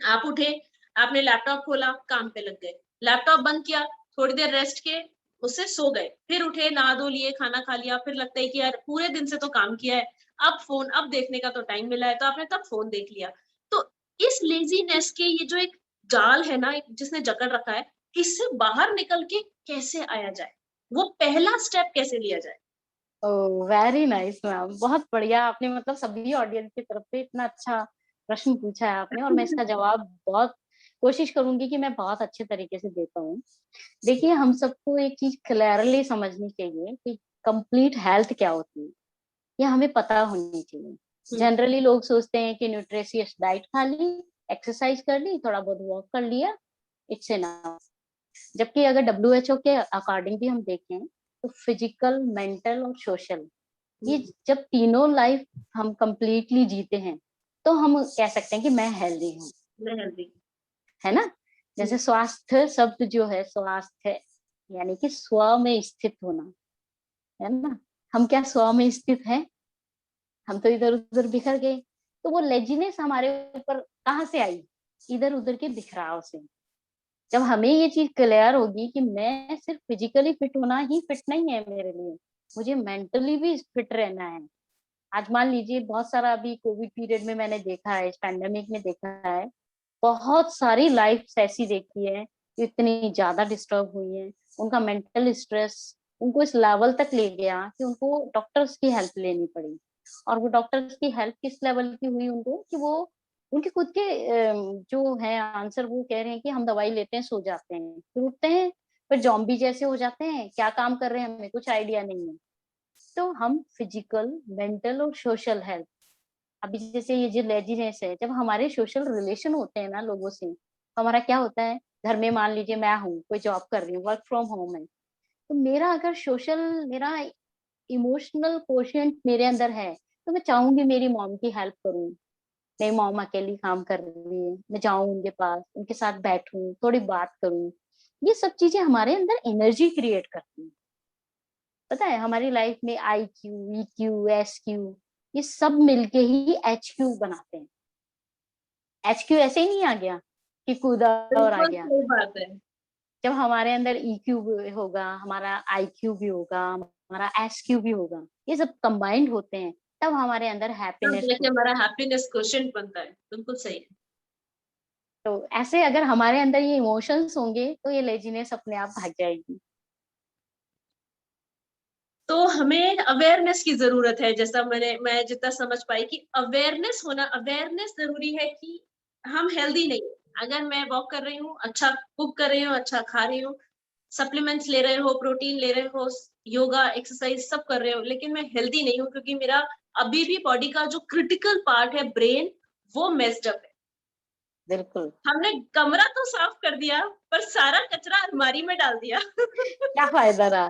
S1: आप उठे, आपने लैपटॉप खोला, काम पे लग गए, लैपटॉप बंद किया, थोड़ी देर रेस्ट किए, उससे सो गए, फिर उठे, नहा धो लिए, खाना खा लिया, फिर लगता है कि यार पूरे दिन से तो काम किया है, अब फोन अब देखने का तो टाइम मिला है, तो आपने तब फोन देख लिया। तो इस लेजीनेस के ये जो एक जाल है ना, जिसने जकड़ रखा है, इससे बाहर निकल के कैसे आया जाए, वो पहला स्टेप कैसे लिया जाए?
S2: ओह, वेरी नाइस मैम, बहुत बढ़िया। आपने मतलब सभी ऑडियंस की तरफ से इतना अच्छा प्रश्न पूछा है आपने, और मैं इसका जवाब बहुत कोशिश करूंगी कि मैं बहुत अच्छे तरीके से दे पाऊँ। देखिए, हम सबको एक चीज क्लियरली समझनी चाहिए कि कंप्लीट हेल्थ क्या होती है, ये हमें पता होनी चाहिए।
S1: हम्म,
S2: जनरली लोग सोचते हैं कि न्यूट्रिशियस डाइट खा ली, एक्सरसाइज कर ली, थोड़ा बहुत वॉक कर लिया, इट्स इनफ। जबकि अगर डब्ल्यूएचओ के अकॉर्डिंग भी हम देखें, तो फिजिकल, मेंटल और सोशल, ये
S1: हम्म,
S2: जब तीनों लाइफ हम कंप्लीटली जीते हैं, तो हम कह सकते हैं कि मैं हेल्दी हूँ,
S1: मैं हेल्दी।
S2: है ना। जैसे स्वास्थ्य शब्द जो है, स्वास्थ्य यानी कि स्व में स्थित होना, है ना। हम क्या स्व में स्थित हैं? हम तो इधर उधर बिखर गए। तो वो लेजीनेस हमारे ऊपर कहाँ से आई? इधर उधर के बिखराव से। जब हमें ये चीज क्लियर होगी कि मैं सिर्फ फिजिकली फिट होना ही फिट नहीं है मेरे लिए, मुझे मेंटली भी फिट रहना है। आज मान लीजिए, बहुत सारा अभी कोविड पीरियड में मैंने देखा है, इस पैंडेमिक में देखा है, बहुत सारी लाइफ ऐसी देखी है जो इतनी ज्यादा डिस्टर्ब हुई है, उनका मेंटल स्ट्रेस उनको इस लेवल तक ले गया कि उनको डॉक्टर्स की हेल्प लेनी पड़ी। और वो डॉक्टर्स की हेल्प किस लेवल की हुई उनको, कि वो उनके खुद के जो है आंसर, वो कह रहे हैं कि हम दवाई लेते हैं, सो जाते हैं, फिर उठते हैं, फिर जॉम्बी जैसे हो जाते हैं, क्या काम कर रहे हैं हमें कुछ आइडिया नहीं है। तो हम फिजिकल, मेंटल और सोशल हेल्थ, अभी जैसे ये जो लेजीनेस है, जब हमारे सोशल रिलेशन होते हैं ना लोगों से, तो हमारा क्या होता है, घर में मान लीजिए मैं हूँ, कोई जॉब कर रही हूँ, वर्क फ्रॉम होम है, तो मेरा अगर सोशल, मेरा इमोशनल कोशेंट मेरे अंदर है, तो मैं चाहूंगी मेरी मॉम की हेल्प करूँ। मेरी मॉम अकेली काम कर रही है, मैं जाऊं उनके पास, उनके साथ बैठूं, थोड़ी बात करूं। ये सब चीजें हमारे अंदर एनर्जी क्रिएट करती हैं। पता है, हमारी लाइफ में I Q, E Q, S Q, ये सब मिलके ही एच क्यू बनाते हैं। एच क्यू ऐसे ही नहीं आ गया कि कूदा और आ
S1: बिल्कुल
S2: गया।
S1: सही बात है।
S2: जब हमारे अंदर ई क्यू भी होगा, हमारा आई क्यू भी होगा, हमारा एस क्यू भी होगा, ये सब कंबाइंड होते हैं, तब हमारे अंदर
S1: तब
S2: हैप्पीनेस
S1: जाके
S2: होती
S1: हमारा
S2: है।
S1: हैप्पीनेस क्वोशिएंट बनता है, बिल्कुल सही है।
S2: तो ऐसे अगर हमारे अंदर ये इमोशंस होंगे, तो ये लेजीनेस अपने आप भाग जाएगी।
S1: तो हमें अवेयरनेस की जरूरत है, जैसा मैं जितना समझ पाई कि अवेयरनेस होना, अवेयरनेस जरूरी है कि हम हेल्दी नहीं है। अगर मैं वॉक कर रही हूँ, अच्छा कुक कर रही हूँ, अच्छा खा रही हूँ, सप्लीमेंट्स ले रहे हो, प्रोटीन ले रहे हो, योगा, एक्सरसाइज सब कर रहे हो, लेकिन मैं हेल्दी नहीं हूँ क्योंकि मेरा अभी भी बॉडी का जो क्रिटिकल पार्ट है ब्रेन, वो मेस्ड अप है।
S2: बिल्कुल।
S1: हमने कमरा तो साफ कर दिया, पर सारा कचरा अलमारी में डाल दिया।
S2: क्या फायदा रहा?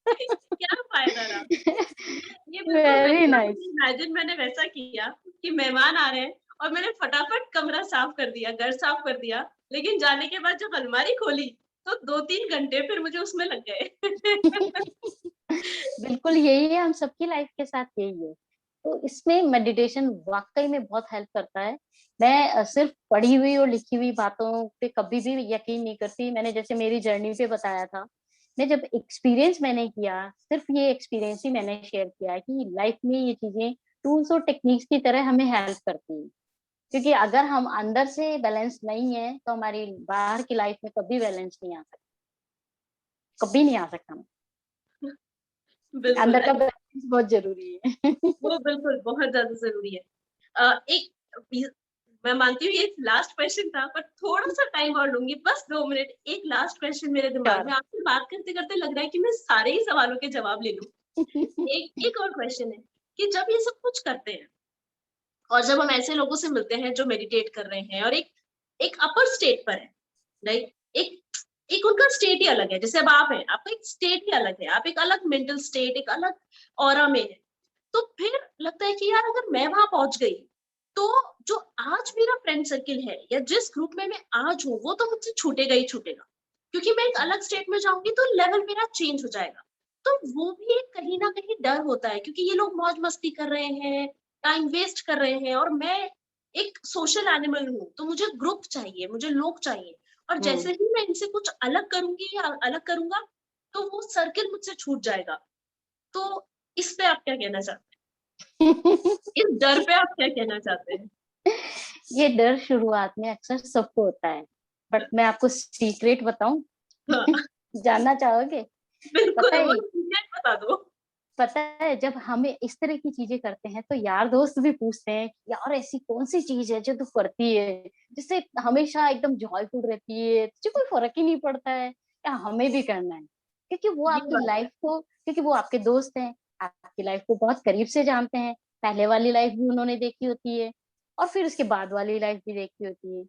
S1: क्या फायदा रहा? ये बिल्कुल
S2: वेरी
S1: वैसा
S2: नाइस।
S1: इमेजिन मैंने वैसा किया कि मेहमान आ रहे हैं और मैंने फटाफट कमरा साफ कर दिया, घर साफ कर दिया, लेकिन जाने के बाद जब अलमारी खोली तो 2-3 घंटे फिर मुझे उसमें लग गए।
S2: बिल्कुल यही है, हम सबकी लाइफ के साथ यही है। तो इसमें मेडिटेशन वाकई में बहुत हेल्प करता है। मैं सिर्फ पढ़ी हुई और लिखी हुई बातों पे कभी भी यकीन नहीं करती। मैंने जैसे मेरी जर्नी पे बताया था, मैं जब एक्सपीरियंस मैंने किया, सिर्फ ये एक्सपीरियंस ही मैंने शेयर किया है कि लाइफ में ये चीजें टूल्स और टेक्निक्स की तरह हमें हेल्प करती है। क्योंकि अगर हम अंदर से बैलेंस नहीं है तो हमारी बाहर की लाइफ में कभी बैलेंस नहीं आ सकता, कभी नहीं आ सकता।
S1: बिल्कुल,
S2: अंदर का बैलेंस बहुत जरूरी है।
S1: वो बिल्कुल बहुत ज़्यादा ज़रूरी है। एक इ मैं मानती हूँ ये लास्ट क्वेश्चन था, पर थोड़ा-सा टाइम और लूँगी, बस 2 मिनट। एक लास्ट क्वेश्चन मेरे दिमाग
S2: श्योर।
S1: में आपसे बात करते-करते लग रहा है कि मैं सारे ही सवालों के जवाब ले लूँ। एक और क्वेश्चन है कि जब ये सब कुछ करते हैं और जब हम ऐसे लोगों से मिलते हैं जो मेडिटेट कर रहे हैं और एक एक अपर स्टेट पर है, राइट? एक एक उनका स्टेट ही अलग है, जैसे अब आप हैं, आपका एक स्टेट ही अलग है, आप एक अलग मेंटल स्टेट, एक अलग ऑरा में है। तो फिर लगता है कि यार अगर मैं वहां पहुंच गई तो जो आज मेरा फ्रेंड सर्किल है या जिस ग्रुप में मैं आज हूँ वो तो मुझसे छूटेगा ही छूटेगा, क्योंकि मैं एक अलग स्टेट में जाऊंगी तो लेवल मेरा चेंज हो जाएगा। तो वो भी एक कहीं ना कहीं डर होता है, क्योंकि ये लोग मौज मस्ती कर रहे हैं, टाइम वेस्ट कर रहे हैं, और मैं एक सोशल एनिमल हूँ, तो मुझे ग्रुप चाहिए, मुझे लोग चाहिए। और जैसे ही मैं इनसे कुछ अलग करूंगी या अलग करूंगा तो वो सर्किल मुझसे छूट जाएगा। तो इस पे आप क्या कहना चाहते हैं? इस डर पे आप क्या कहना चाहते हैं?
S2: ये डर शुरुआत में अक्सर सबको होता है, बट मैं आपको सीक्रेट बताऊं?
S1: हाँ,
S2: जानना चाहोगे? पता
S1: बिल्कुल, वो
S2: है,
S1: सीक्रेट बता दो।
S2: पता है जब हमें इस तरह की चीजें करते हैं तो यार दोस्त भी पूछते हैं यार ऐसी कौन सी चीज है जो तू करती है जिससे हमेशा एकदम जॉयफुल रहती है, तुझे कोई फर्क ही नहीं पड़ता है, या हमें भी करना है? क्योंकि वो
S1: ये
S2: आपकी
S1: बात है।
S2: लाइफ को, क्योंकि वो आपके दोस्त हैं, आपकी लाइफ को बहुत करीब से जानते हैं, पहले वाली लाइफ भी उन्होंने देखी होती है और फिर उसके बाद वाली लाइफ भी देखी होती है।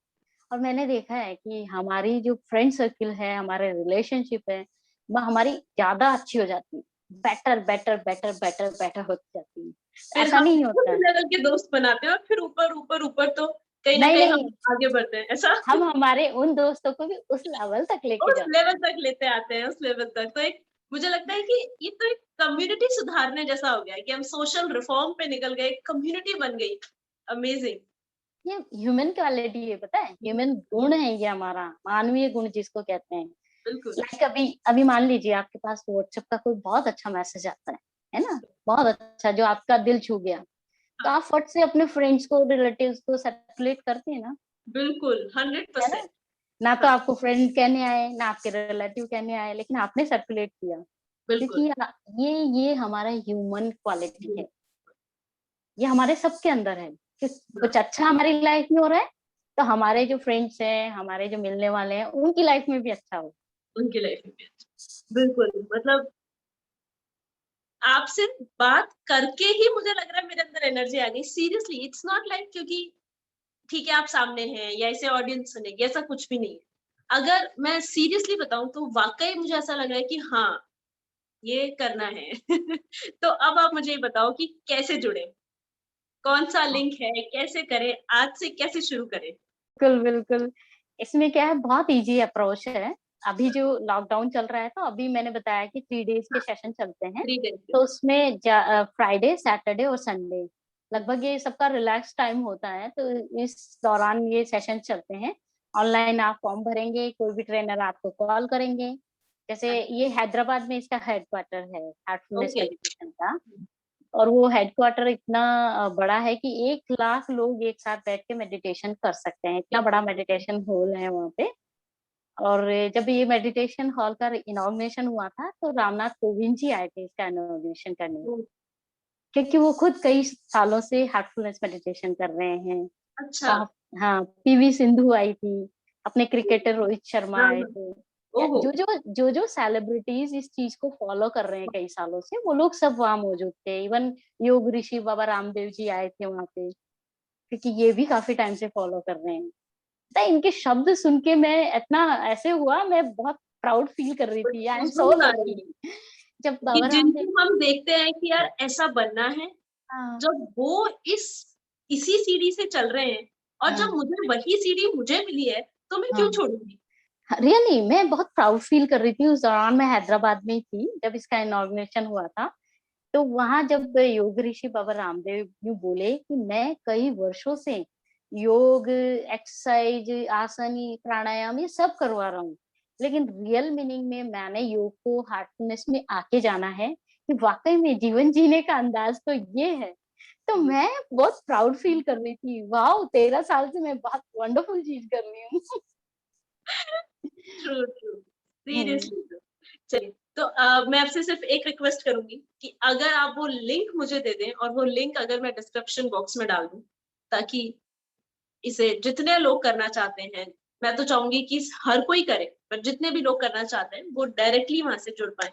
S2: और मैंने देखा है कि हमारी जो फ्रेंड सर्किल है, हमारे रिलेशनशिप है, वो हमारी ज्यादा अच्छी हो जाती है, better better better better better होती जाती है।
S1: फिर
S2: ऐसा
S1: हम
S2: नहीं
S1: उस
S2: होता है।
S1: लेवल के दोस्त बनाते हैं और फिर ऊपर ऊपर ऊपर तो कहीं ना
S2: नहीं
S1: कहीं
S2: नहीं,
S1: हम आगे बढ़ते हैं, ऐसा।
S2: हम हमारे उन दोस्तों को भी उस लेवल तक लेके
S1: उस
S2: जाते
S1: लेवल
S2: हैं।
S1: तक लेते आते हैं, उस लेवल तक तो एक मुझे लगता है कि ये तो एक कम्युनिटी सुधारने जैसा हो गया है कि हम सोशल रिफॉर्म पे निकल गए, कम्युनिटी बन गई। अमेजिंग।
S2: ये ह्यूमन क्वालिटी है, पता है, ह्यूमन गुण है ये हमारा, मानवीय गुण जिसको कहते हैं।
S1: बिल्कुल।
S2: लाइक अभी अभी मान लीजिए आपके पास व्हाट्सएप का कोई बहुत अच्छा मैसेज आता है ना, बहुत अच्छा जो आपका दिल छू गया, तो
S1: हाँ,
S2: आप फट से अपने फ्रेंड्स को, रिलेटिव्स को सर्कुलेट करते हैं ना,
S1: बिल्कुल, हंड्रेड
S2: है ना?
S1: परसेंट
S2: ना तो
S1: हाँ,
S2: आपको फ्रेंड कहने आए ना आपके रिलेटिव कहने आए, लेकिन आपने सर्कुलेट किया।
S1: बिल्कुल।
S2: क्योंकि ये हमारा ह्यूमन क्वालिटी है, ये हमारे सबके अंदर है कि
S1: हाँ,
S2: कुछ अच्छा हमारी लाइफ में हो रहा है तो हमारे जो फ्रेंड्स हैं, हमारे जो मिलने वाले हैं, उनकी लाइफ में भी अच्छा हो।
S1: उनकी लाइफ में भी अच्छा। बिल्कुल, मतलब आपसे बात करके ही मुझे लग रहा है मेरे अंदर एनर्जी आ गई। सीरियसली इट्स नॉट लाइक क्योंकि ठीक है आप सामने हैं या ऐसे ऑडियंस सुनेगी, ऐसा कुछ भी नहीं है। अगर मैं सीरियसली बताऊँ तो वाक़ई मुझे ऐसा लग रहा है कि हाँ, ये करना है। तो अब आप मुझे ये बताओ कि कैसे जुड़े? कौन-सा लिंक है? कैसे करें? आज से कैसे शुरू करें?
S2: बिल्कुल, बिल्कुल। इसमें क्या है, बहुत ईज़ी अप्रोच है। अभी जो लॉकडाउन चल रहा है तो अभी मैंने बताया कि 3 डेज़ के
S1: हाँ,
S2: सेशन चलते हैं।
S1: 3 डेज़ के।
S2: तो उसमें फ्राइडे, सैटरडे और संडे लगभग ये सबका रिलैक्स टाइम होता है। तो इस दौरान ये सेशन चलते हैं। ऑनलाइन आप फॉर्म भरेंगे, कोई भी ट्रेनर आपको कॉल करेंगे। जैसे
S1: अच्छा,
S2: ये हैदराबाद में इसका हेडक्वार्टर है, हार्टफुलनेस
S1: ओके।
S2: मेडिटेशन का। और वो हेडक्वार्टर इतना बड़ा है कि 1 लाख लोग एक साथ बैठ के मेडिटेशन कर सकते हैं, इतना बड़ा मेडिटेशन हॉल है वहाँ पे। और जब ये मेडिटेशन हॉल का इनॉग्रेशन हुआ था, तो रामनाथ कोविंद जी आए थे इसका इनॉग्रेशन करने,
S1: ओह!
S2: क्योंकि वो खुद कई सालों से हार्टफुलनेस मेडिटेशन कर रहे हैं।
S1: अच्छा।
S2: हाँ, पीवी सिंधु आई थी, अपने क्रिकेटर रोहित शर्मा
S1: हाँ,
S2: आए
S1: हाँ।
S2: थे।
S1: ओहो।
S2: जो जो सेलिब्रिटीज इस चीज को फॉलो कर रहे हैं कई सालों से, वो लोग सब वहां मौजूद थे। इवन योग ऋषि बाबा रामदेव जी आए थे वहां पे, क्योंकि ये भी काफी टाइम से फॉलो कर रहे हैं। तो इनके शब्द सुन के मैं इतना ऐसे हुआ, मैं बहुत प्राउड फील कर रही थी। आई एम सो
S1: खुशबू आ रही
S2: लकी
S1: है
S2: जब
S1: कि
S2: बाबा रामदेव।
S1: जिनको हम देखते हैं कि यार ऐसा बनना है,
S2: हाँ
S1: जब वो इसी सीढ़ी से चल रहे हैं और
S2: हाँ
S1: जब मुझे वही सीढ़ी मुझे मिली है, तो मैं क्यों
S2: हाँ,
S1: छोड़ूंगी?
S2: रियली मैं बहुत प्राउड फील कर रही थी। उस दौरान मैं हैदराबाद में ही थी जब इसका इनॉग्रेशन हुआ था। तो वहां जब योग ऋषि बाबा रामदेव यूं बोले कि मैं कई वर्षों से योग, एक्सरसाइज, आसन, प्राणायाम ये सब करवा रहा हूँ, लेकिन रियल मीनिंग में मैंने योग को हार्टफुलनेस में आके जाना है कि वाकई में जीवन जीने का अंदाज तो ये है। तो मैं बहुत प्राउड फील कर रही थी, वाह 13 साल से मैं बहुत वंडरफुल चीज कर रही हूँ।
S1: ट्रू, ट्रू,
S2: हम्म,
S1: सीरियसली ट्रू। चलिए, तो मैं आपसे सिर्फ एक रिक्वेस्ट करूंगी कि अगर आप वो लिंक मुझे दे दें और वो लिंक अगर मैं डिस्क्रिप्शन बॉक्स में डाल दूं, ताकि इसे जितने लोग करना चाहते हैं, मैं तो चाहूंगी कि हर कोई करे, पर जितने भी लोग करना चाहते हैं वो डायरेक्टली वहां से जुड़ पाए,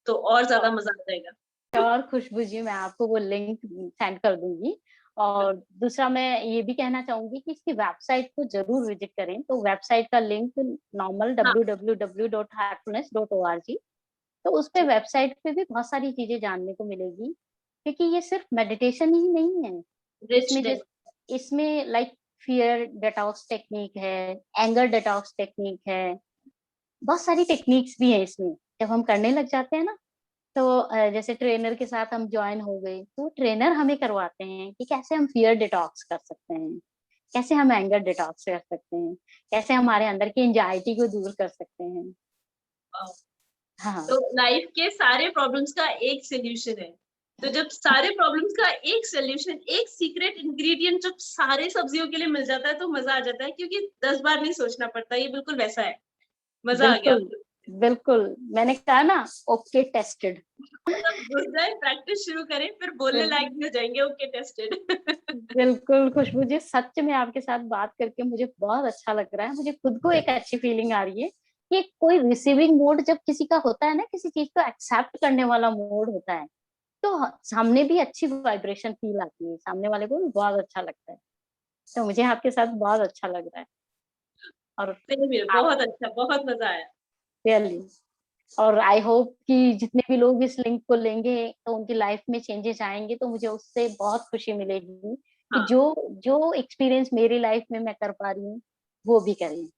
S1: तो और ज्यादा मजा आ जाएगा।
S2: और खुशबू जी मैं आपको वो लिंक सेंड कर दूंगी। और दूसरा मैं ये भी कहना चाहूंगी कि इसकी वेबसाइट को जरूर विजिट करें। तो वेबसाइट का लिंक नॉर्मल
S1: हाँ,
S2: www.heartfulness.org। तो उस पे वेबसाइट पे भी बहुत सारी चीजें जानने को मिलेगी, क्योंकि ये सिर्फ मेडिटेशन ही नहीं है।
S1: रिच
S2: इसमें
S1: डैड।
S2: इसमें लाइक फियर डिटॉक्स टेक्निक है, एंगर डिटॉक्स टेक्निक है, बहुत सारी टेक्निक्स भी है इसमें। जब हम करने लग जाते हैं ना, तो जैसे ट्रेनर के साथ हम ज्वाइन हो गए, तो ट्रेनर हमें करवाते हैं कि कैसे हम फियर डिटॉक्स कर सकते हैं, कैसे हम एंगर डिटॉक्स कर सकते हैं, कैसे हमारे अंदर की एंजाइटी को दूर कर सकते हैं। हाँ
S1: तो लाइफ के सारे प्रॉब्लम्स का एक सोल्यूशन है। तो जब सारे प्रॉब्लम्स का एक सोल्यूशन, एक सीक्रेट इंग्रेडिएंट जब सारे सब्जियों के लिए मिल जाता है, तो मजा आ जाता है, क्योंकि 10 बार नहीं सोचना पड़ता। ये बिल्कुल वैसा है। मजा आ गया।
S2: बिल्कुल बिल्कुल, मैंने कहा ना, ओके टेस्टेड।
S1: मतलब घुस जाए, प्रैक्टिस शुरू करें, फिर बोलने लायक भी हो जाएंगे। Okay, tested.
S2: बिल्कुल खुशबू जी, सच में आपके साथ बात करके मुझे बहुत अच्छा लग रहा है। मुझे खुद को एक अच्छी फीलिंग आ रही है कि कोई रिसीविंग मोड जब किसी का होता है ना, किसी चीज को एक्सेप्ट करने वाला मोड होता है, तो सामने भी अच्छी वाइब्रेशन फील आती है, सामने वाले को भी बहुत अच्छा लगता है। तो मुझे आपके साथ बहुत अच्छा लग रहा है। और आप
S1: बहुत अच्छा, बहुत मजा आया।
S2: रियली, और आई होप कि जितने भी लोग इस लिंक को लेंगे तो उनकी लाइफ में चेंजेस आएंगे। तो मुझे उससे बहुत खुशी मिलेगी कि
S1: हाँ,
S2: जो जो एक्सपीरियंस मेरी लाइफ में मैं कर पा रही हूँ, वो भी करें।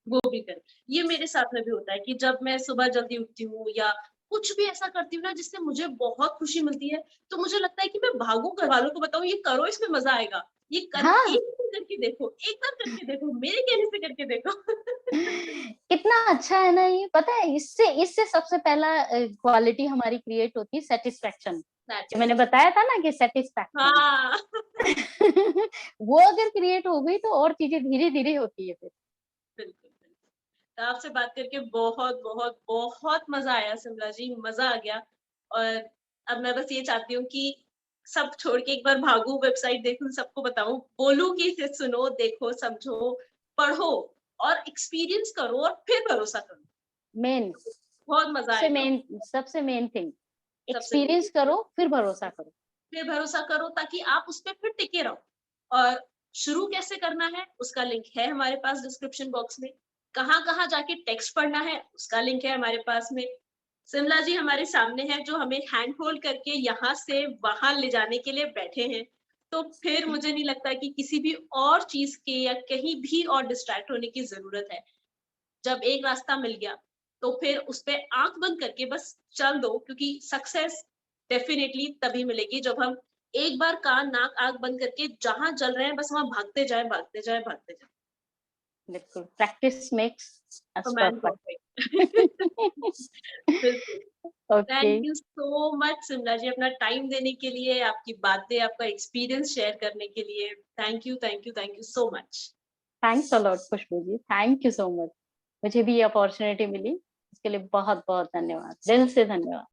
S1: वो भी करें। ये मेरे साथ में भी होता है कि जब मैं सुबह जल्दी उठती हूँ या कुछ भी ऐसा करती हूँ ना जिससे मुझे बहुत खुशी मिलती है, तो मुझे लगता है कि मैं भागूँ, घर वालों को बताऊँ, ये करो, इसमें मजा आएगा। ये कर,
S2: हाँ,
S1: एक बार करके देखो, एक बार करके देखो, मेरे कहने से करके देखो।
S2: कितना अच्छा है ना ये। पता है, इससे इससे सबसे पहला क्वालिटी हमारी क्रिएट होती है सेटिस्फेक्शन। जो मैंने
S1: सैटिस्फैक्शन।
S2: बताया था ना कि सेटिस्फेक्शन,
S1: हाँ।
S2: वो अगर क्रिएट हो गई तो और चीजें धीरे धीरे होती है फिर।
S1: बिल्कुल, बिल्कुल। तो आपसे बात करके बहुत, बहुत, बहुत मज़ा आया सिमला जी, मज़ा आ गया। और अब मैं बस ये चाहती हूँ कि सब छोड़ के एक बार भागूँ, वेबसाइट देखूँ, सबको बताऊँ, बोलूँ कि इसे सुनो, देखो, समझो, पढ़ो और एक्सपीरियंस करो और फिर भरोसा करो।
S2: मेन,
S1: बहुत मज़ा आएगा।
S2: सबसे मेन थिंग,
S1: सबसे मेन
S2: एक्सपीरियंस
S1: चीज़,
S2: करो फिर भरोसा करो।
S1: फिर भरोसा करो ताकि आप उस पे फिर टिके रहो। और शुरू कैसे करना है, उसका लिंक है हमारे पास डिस्क्रिप्शन बॉक्स में। कहाँ-कहाँ जाके टेक्स्ट पढ़ना है, उसका लिंक है हमारे पास में। सिमला जी हमारे सामने हैं, जो हमें हैंड होल्ड करके यहाँ से वहाँ ले जाने के लिए बैठे हैं। तो फिर मुझे नहीं लगता कि किसी भी और चीज़ के या कहीं भी और डिस्ट्रैक्ट होने की ज़रूरत है। जब एक रास्ता मिल गया, तो फिर उस पे आँख बंद करके बस चल दो, क्योंकि सक्सेस डेफ़िनेटली तभी मिलेगी जब हम एक बार कान, नाक, आँख बंद करके जहाँ चल रहे हैं बस वहाँ भागते जाएँ, भागते जाएँ, भागते जाएँ।
S2: बिल्कुल, practice makes
S1: a
S2: us
S1: man
S2: perfect.
S1: Perfect. बिल्कुल।
S2: Okay,
S1: thank you so much Simla ji, अपना टाइम देने के लिए, आपकी बातें, आपका एक्सपीरियंस शेयर करने के लिए। Thank you, thank you, thank you so much.
S2: Thanks a lot Khushboo ji, thank you so much. मुझे भी ये अपॉर्चुनिटी मिली, इसके लिए बहुत बहुत धन्यवाद, दिल से धन्यवाद।